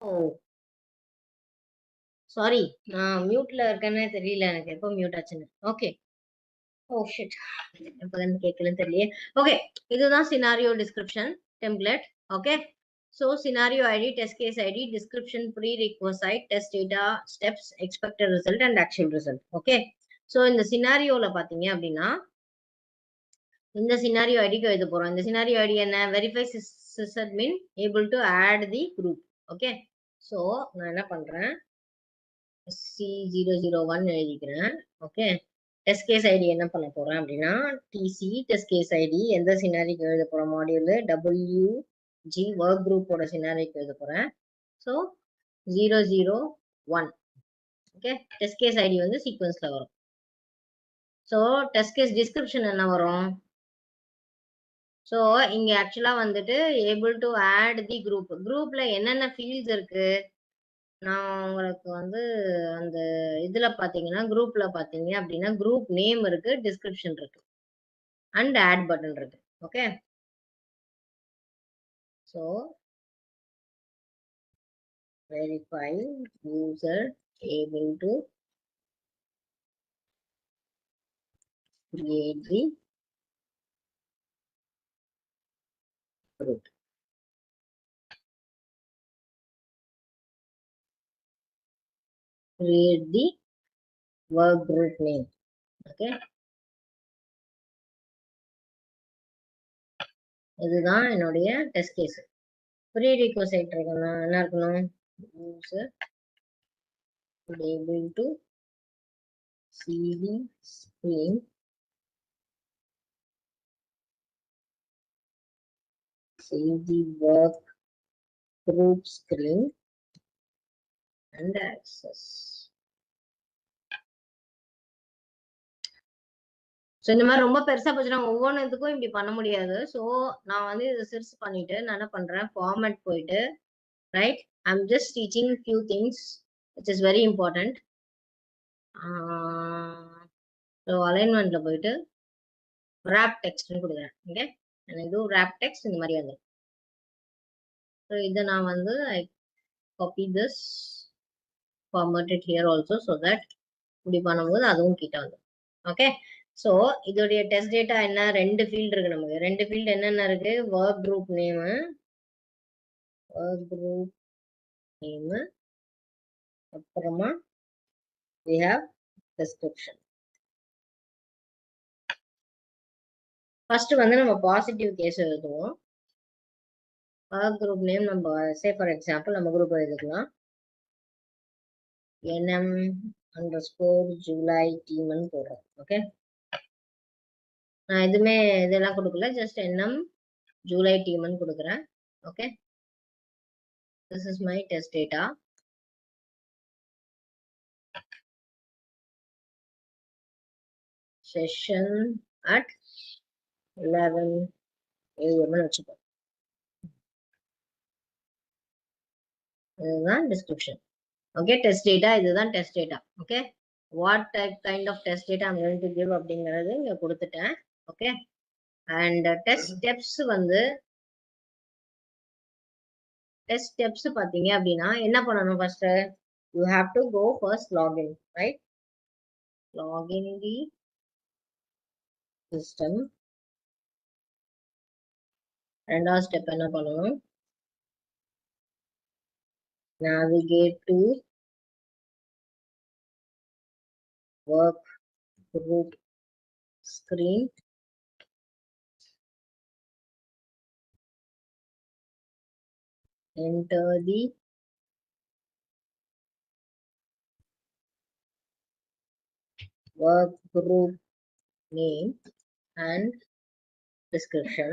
ஓ சாரி, நான் மியூட்ல இருக்கேன்னே தெரியல எனக்கு எப்போ மியூட் ஆச்சுன்னு. ஓகே, ஓ ஷிட், எப்பதான் கேட்கலன்னு தெரியல. ஓகே, இதுதான் scenario description template. Okay, so scenario ID, test case ID, description, prerequisite, test data, steps, expected result and actual result. Okay, so இந்த சினாரியோல பாத்தீங்க அப்படின்னா இந்த சினாரியோ ஐடிக்கு எழுத போறோம். இந்த சினாரியோ ஐடி என்ன? Verify sysadmin able to add the group. Okay, so நான் என்ன பண்றேன், C001 எழுதிக்கிறேன். ஓகே, டெஸ்ட் கேஸ் ஐடி என்ன பண்ண போறேன் அப்படின்னா, டிசி டெஸ்ட் கேஸ் ஐடி எந்த சினாரிக்கு எழுத போறோம், மாடியூல் WG ஒர்க் குரூப்போட சினாரிக்கு எழுத போறேன். So 001. Okay, test case ID வந்து சீக்வன்ஸ்ல வரும். ஸோ டெஸ்ட் கேஸ் டிஸ்கிரிப்ஷன் என்ன வரும்? ஸோ இங்க ஆக்சுவலா வந்துட்டு able to add the group. குரூப்ல என்னென்ன ஃபீல்ட்ஸ் இருக்கு? நான் உங்களுக்கு வந்து அந்த இதுல பாத்தீங்கன்னா, குரூப்ல பாத்தீங்க அப்படின்னா குரூப் நேம் இருக்கு, டிஸ்கிரிப்ஷன் இருக்கு, அண்ட் ஆட் பட்டன் இருக்கு. Okay, so verify user able to create the group. Create the work group name. Okay, இதுதான் என்னுடைய டெஸ்ட் கேஸ். ப்ரீ ரிக்வசைட் இருக்கணும், என்ன இருக்கணும், user able to see the screen, see the work group screen and access. So இந்த மாதிரி ரொம்ப பெருசா போச்சுன்னா ஒவ்வொன்றுத்துக்கும் இப்படி பண்ண முடியாது. ஸோ நான் வந்து இதை சர்ச் பண்ணிட்டு நான் என்ன பண்றேன், ஃபார்மேட் போயிட்டு, right, I'm just teaching few things which is very important. So அலைன்மெண்ட்ல போயிட்டு ரேப் டெக்ஸ்ட்னு கொடுக்குறேன். ஓகே, இது ரேப் டெக்ஸ்ட் இந்த மாதிரி வந்துடும். ஸோ இதை நான் வந்து I copy this, formatted here also, so that இப்படி பண்ணும்போது அதுவும் கிட்ட வந்துடும். ஓகே, ஸோ இதோடைய டெஸ்ட் டேட்டா என்ன, ரெண்டு ஃபீல்டு இருக்கு நமக்கு. ரெண்டு ஃபீல்டு என்னென்ன இருக்கு, ஒர்க் குரூப் நேமு, அப்புறமா we have description. ஃபர்ஸ்ட் வந்து நம்ம பாசிட்டிவ் கேஸ் எழுதுவோம். ஒர்க் குரூப் நேம் நம்ம சே ஃபார் எக்ஸாம்பிள் நம்ம குரூப் எழுதிக்கலாம், NM_July team போடுறோம். ஓகே, நான் எதுவுமே இதெல்லாம் கொடுக்கல, ஜஸ்ட் NM July team கொடுக்குறேன். Okay, this is my test data. Session at 11 AM வச்சுப்போம். இதுதான் டிஸ்கிரிப்ஷன். ஓகே, டெஸ்ட் டேட்டா இதுதான் test data. Okay, what type kind of test data I'm going to give அப்படிங்கிறது இங்க கொடுத்துட்டேன். ஓகே, அண்ட் டெஸ்ட் ஸ்டெப்ஸ் வந்து test steps பாத்தீங்க அப்படின்னா என்ன பண்ணணும், first you have to go first login, right, login the system. ரெண்டாவது ஸ்டெப் என்ன பண்ணணும், navigate to work group screen, enter the work group name and description.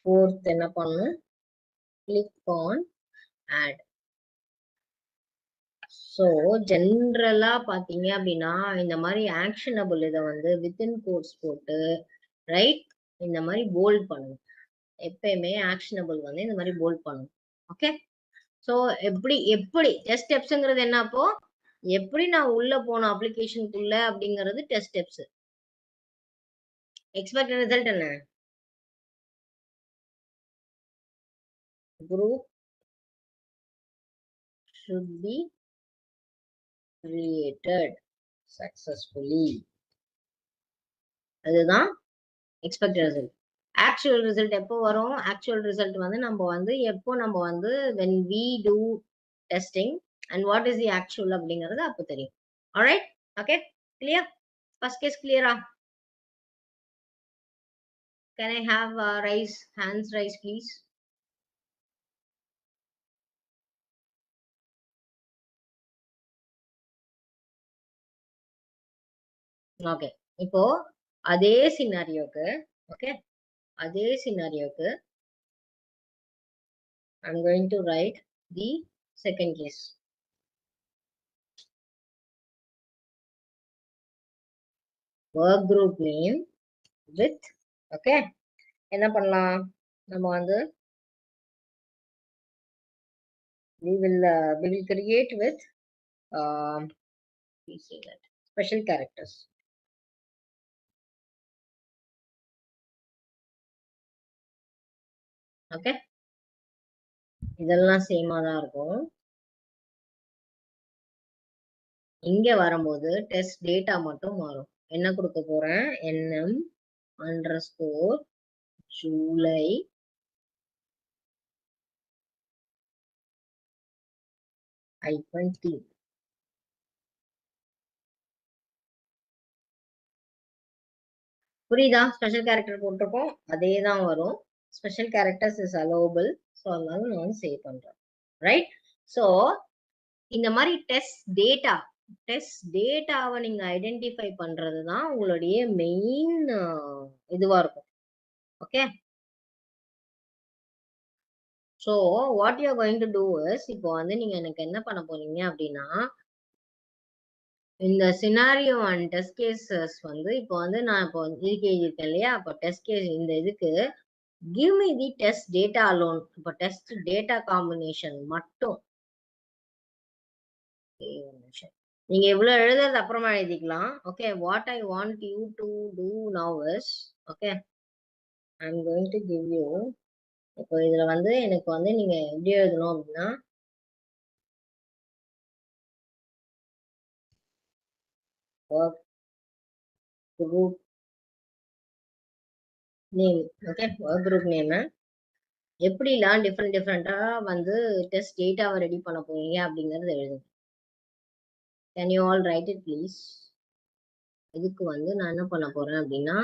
Fourth என்ன பண்ணணும், click on add. ஸோ ஜென்ரலா பாத்தீங்க அப்படின்னா இந்த மாதிரி ஆக்ஷனபிள் இதை வந்து வித்தின் கோட்ஸ் போட்டு, ரைட், இந்த மாதிரி போல்ட் பண்ணணும். எப்பயுமே ஆக்ஷனபிள் வந்து இந்த மாதிரி போல்ட் பண்ணணும். ஓகே, ஸோ எப்படி டெஸ்ட் ஸ்டெப்ஸ்ங்கிறது என்ன, அப்போ எப்படி நான் உள்ள போன அப்ளிகேஷனுக்குள்ள அப்படிங்கிறது டெஸ்ட் ஸ்டெப்ஸ். எக்ஸ்பெக்டட் ரிசல்ட் என்ன, group should be created successfully. அதுதான் எக்ஸ்பெக்டட் ரிசல்ட். ஆக்சுவல் ரிசல்ட் எப்போ வரும், ஆக்சுவல் ரிசல்ட் வந்து நம்ம வந்து எப்போ நம்ம வந்து when we do testing and what is the actual அப்படிங்கிறது அப்போ தெரியும். Alright, okay, clear, first case கிளியரா? Can I have hands raise, please? Okay. இப்போ அதே சினாரியோக்கு ஓகே அதே சினாரியோக்கு I'm going to write the second case. Work group name with okay என்ன பண்ணலாம் நம்ம வந்து we will create with we say that special characters. Okay, இதெல்லாம் சேமா தான் இருக்கும். இங்க வரும்போது டெஸ்ட் டேட்டா மட்டும் மாறும். என்ன கொடுக்க போறேன்? nm underscore July -t. புரியுதா? ஸ்பெஷல் கேரக்டர் போட்டிருக்கோம், அதே தான் வரும். Special characters is allowable. So அதனால நான் சேவ் பண்றேன். ரைட்? ஸோ இந்த மாதிரி டெஸ்ட் டேட்டாவை நீங்க ஐடென்டிஃபை பண்றது தான் உங்களுடைய மெயின் இதுவா இருக்கும். Okay, so what you are going to do is, இப்போ வந்து நீங்க எனக்கு என்ன பண்ண போறீங்க அப்படின்னா, இந்த சினாரியோ அண்ட் டெஸ்ட் கேசஸ் வந்து இப்போ வந்து நான் இப்போ இதுக்கு எழுதியிருக்கேன் இல்லையா? அப்போ டெஸ்ட் கேஸ் இந்த இதுக்கு give me the test data alone. இப்போ டெஸ்ட் டேட்டா காம்பினேஷன் மட்டும் நீங்க இவ்வளவு எழுதுறது அப்புறமா எழுதிக்கலாம். Okay, what I want you to do now is, okay I am going to give you. இப்போ இதுல வந்து எனக்கு வந்து நீங்க எப்படி எழுதணும் அப்படின்னா, work group name. Okay, work group name எப்படிலாம் டிஃப்ரெண்டா வந்து டெஸ்ட் டேட்டாவை ரெடி பண்ண போறீங்க அப்படிங்கறது எழுதுங்க. Can you all right it please? இதுக்கு வந்து நான் என்ன பண்ண போறேன் அப்படின்னா,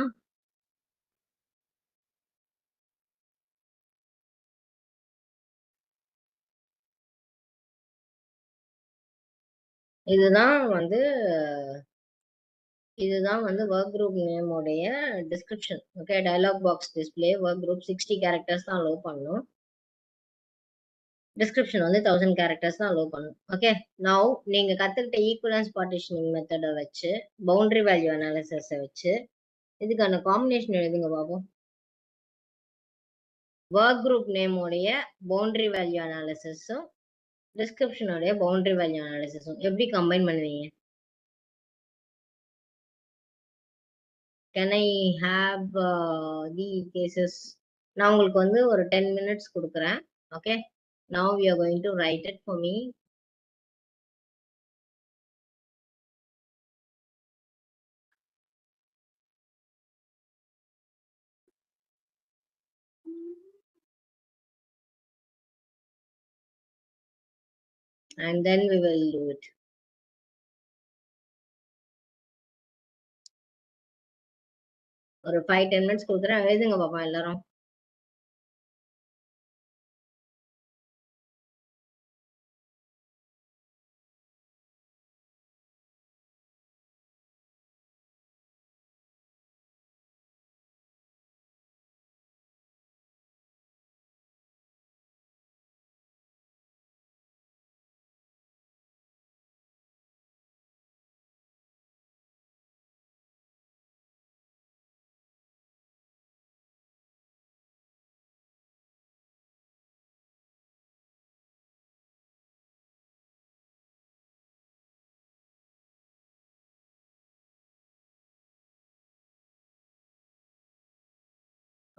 இதுதான் வந்து ஒர்க் குரூப் நேம் உடைய description. Okay, dialog box display work group 60 characters தான் அலோவ் பண்ணும். டிஸ்கிரிப்ஷன் வந்து 1000 கேரக்டர்ஸ் தான் அலோவ் பண்ணும். ஓகே, நவ் நீங்க கத்துக்கிட்ட ஈக்குவலன்ஸ் பார்ட்டிஷனிங் மெத்தடை வச்சு, பவுண்டரி வேல்யூ அனாலிசிஸை வச்சு இதுக்கான காம்பினேஷன் எழுதுங்க பாப்போம். ஒர்க் குரூப் நேம் உடைய பவுண்டரி வேல்யூ அனாலிசிஸும் டிஸ்கிரிப்ஷனுடைய பவுண்டரி வேல்யூ அனாலிசிஸும் எப்படி கம்பைன் பண்ணுவீங்க? Can I have the cases? நான் உங்களுக்கு வந்து ஒரு 10 minutes கொடுக்குறேன். Okay, now we are going to write it for me. And then we will do it. ஒரு 5-10 minutes கொடுக்குறேன், எழுதுங்க பாப்பா எல்லாரும்.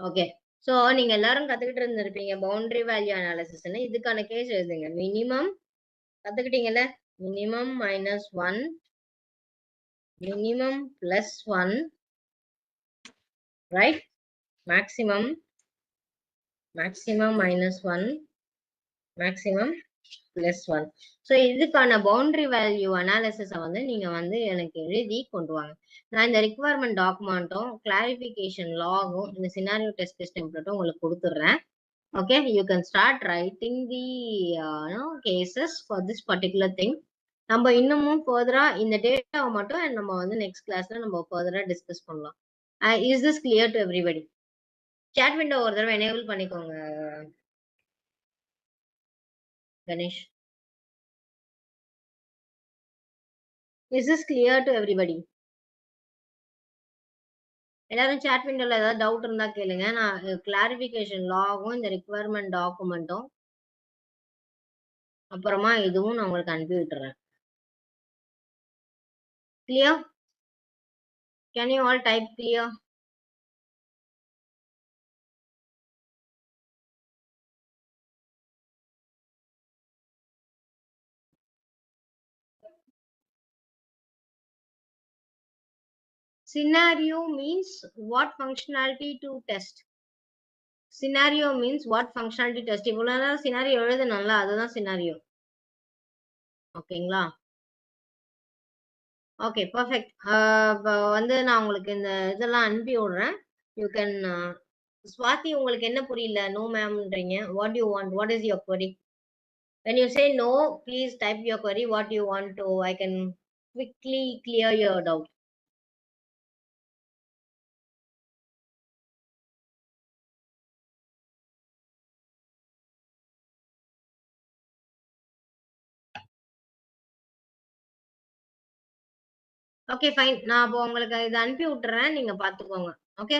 ஓகே, சோ நீங்க எல்லாரும் கத்துக்கிட்டு இருந்திருப்பீங்க பவுண்டரி வேல்யூ அனாலிசிஸ்னு. இதுக்கான கேஸ் எழுதுங்க. மினிமம் கத்துக்கிட்டீங்கல்ல, minimum -1 minimum +1 right, maximum -1 maximum +1. So இதுக்கான பவுண்டரி வேல்யூ அனாலிசிஸை வந்து நீங்க வந்து எனக்கு எழுதி கொண்டு வாங்க. நான் இந்த ரிக்வயர்மெண்ட் டாக்குமெண்ட்டும் கிளாரிஃபிகேஷன் லாகும் இந்த சினாரியோ டெஸ்ட் கேஸ் டெம்ப்ளேட்டும் உங்களுக்கு கொடுத்துட்றேன். Okay, you can start writing the cases for this particular thing. நம்ம இன்னமும் ஃபர்தரா இந்த டேட்டாவை மட்டும் நம்ம வந்து நெக்ஸ்ட் கிளாஸ்ல நம்ம ஃபர்தரா டிஸ்கஸ் பண்ணலாம். Is this clear to everybody? Chat window ஒரு தடவை எனேபிள் பண்ணிக்கோங்க Ganesh. Is this clear to everybody? எல்லாரும் சாட் விண்டோல ஏதாவது டவுட் இருந்தா கேளுங்க. நான் கிளாரிஃபிகேஷன் லாகும் இந்த ரிக்வயர்மெண்ட் டாக்குமெண்ட்டும் அப்புறமா இதுவும் நான் உங்களுக்கு அனுப்பி விட்டுறேன். Clear? Can you all type clear? Scenario means what functionality to test. Scenario means what functionality test. இவ்வளவு scenario எழுதணும்ல, அதுதான் scenario. ஓகேங்களா? Okay, perfect. வந்து நான் உங்களுக்கு இந்த இதெல்லாம் அனுப்பி விடுறேன். யூ கேன் ஸ்வாதி, உங்களுக்கு என்ன புரியல? நோ மேம்ன்றீங்க. What you want? What is your query? When you say no, please type your query. What you want to, I can quickly clear your doubt. Okay, fine. நான் அப்போ உங்களுக்கு இதை அனுப்பி விட்டுறேன், நீங்க பாத்துக்கோங்க. Okay,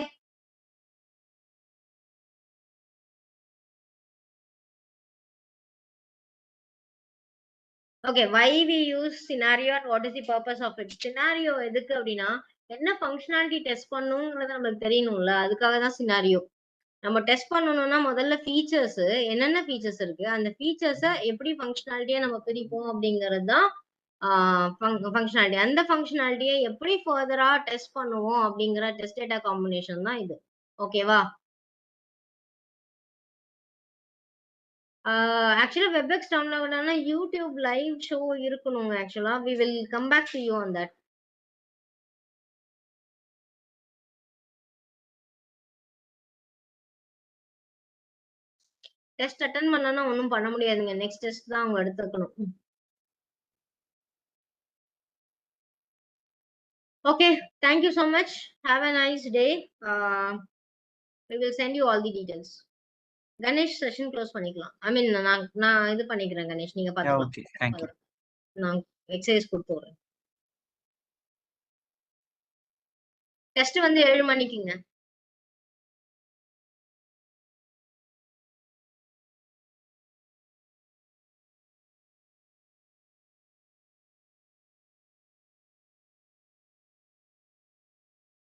okay. Why we use scenario and what is the purpose of it? Scenario எதுக்கு அப்படின்னா, என்ன ஃபங்க்ஷனாலிட்டி டெஸ்ட் பண்ணணுங்கிறது நமக்கு தெரியணும்ல, அதுக்காக தான் சினாரியோ. நம்ம டெஸ்ட் பண்ணணும்னா முதல்ல ஃபீச்சர்ஸ், என்னென்ன ஃபீச்சர்ஸ் இருக்கு, அந்த ஃபீச்சர்ஸை எப்படி ஃபங்க்ஷனாலிட்டியா நம்ம பிரிப்போம் அப்படிங்கிறது தான் ஃபங்க்ஷனாலிட்டி. அந்த ஃபங்க்ஷனாலிட்டியை எப்படி ஃபர்தரா டெஸ்ட் பண்ணுவோம் அப்படிங்கிற டெஸ்ட் டேட்டா காம்பினேஷன் தான் இது. ஓகேவா? ஆக்சுவலா வெப்எக்ஸ் டவுன்லோட் ஆனா யூடியூப் லைவ் ஷோ இருக்கணுங்க. ஆக்சுவலா we will come back to you on that. Test attend பண்ணலன்னா ஒன்றும் பண்ண முடியாதுங்க. நெக்ஸ்ட் டெஸ்ட் தான் அவங்க எடுத்துக்கணும். Okay, thank you so much. Have a nice day. we will send you all the details. Ganesh session close பண்ணிக்கலாம். ஐ மீன் நான் இது பண்ணிக்கிறேன் கணேஷ், நீங்க Yeah, பாத்துக்கலாம். okay. Thank you. நான் எக்ஸசைஸ் கொடுத்து விடுறேன். டெஸ்ட் வந்து 7 மணிக்குங்க.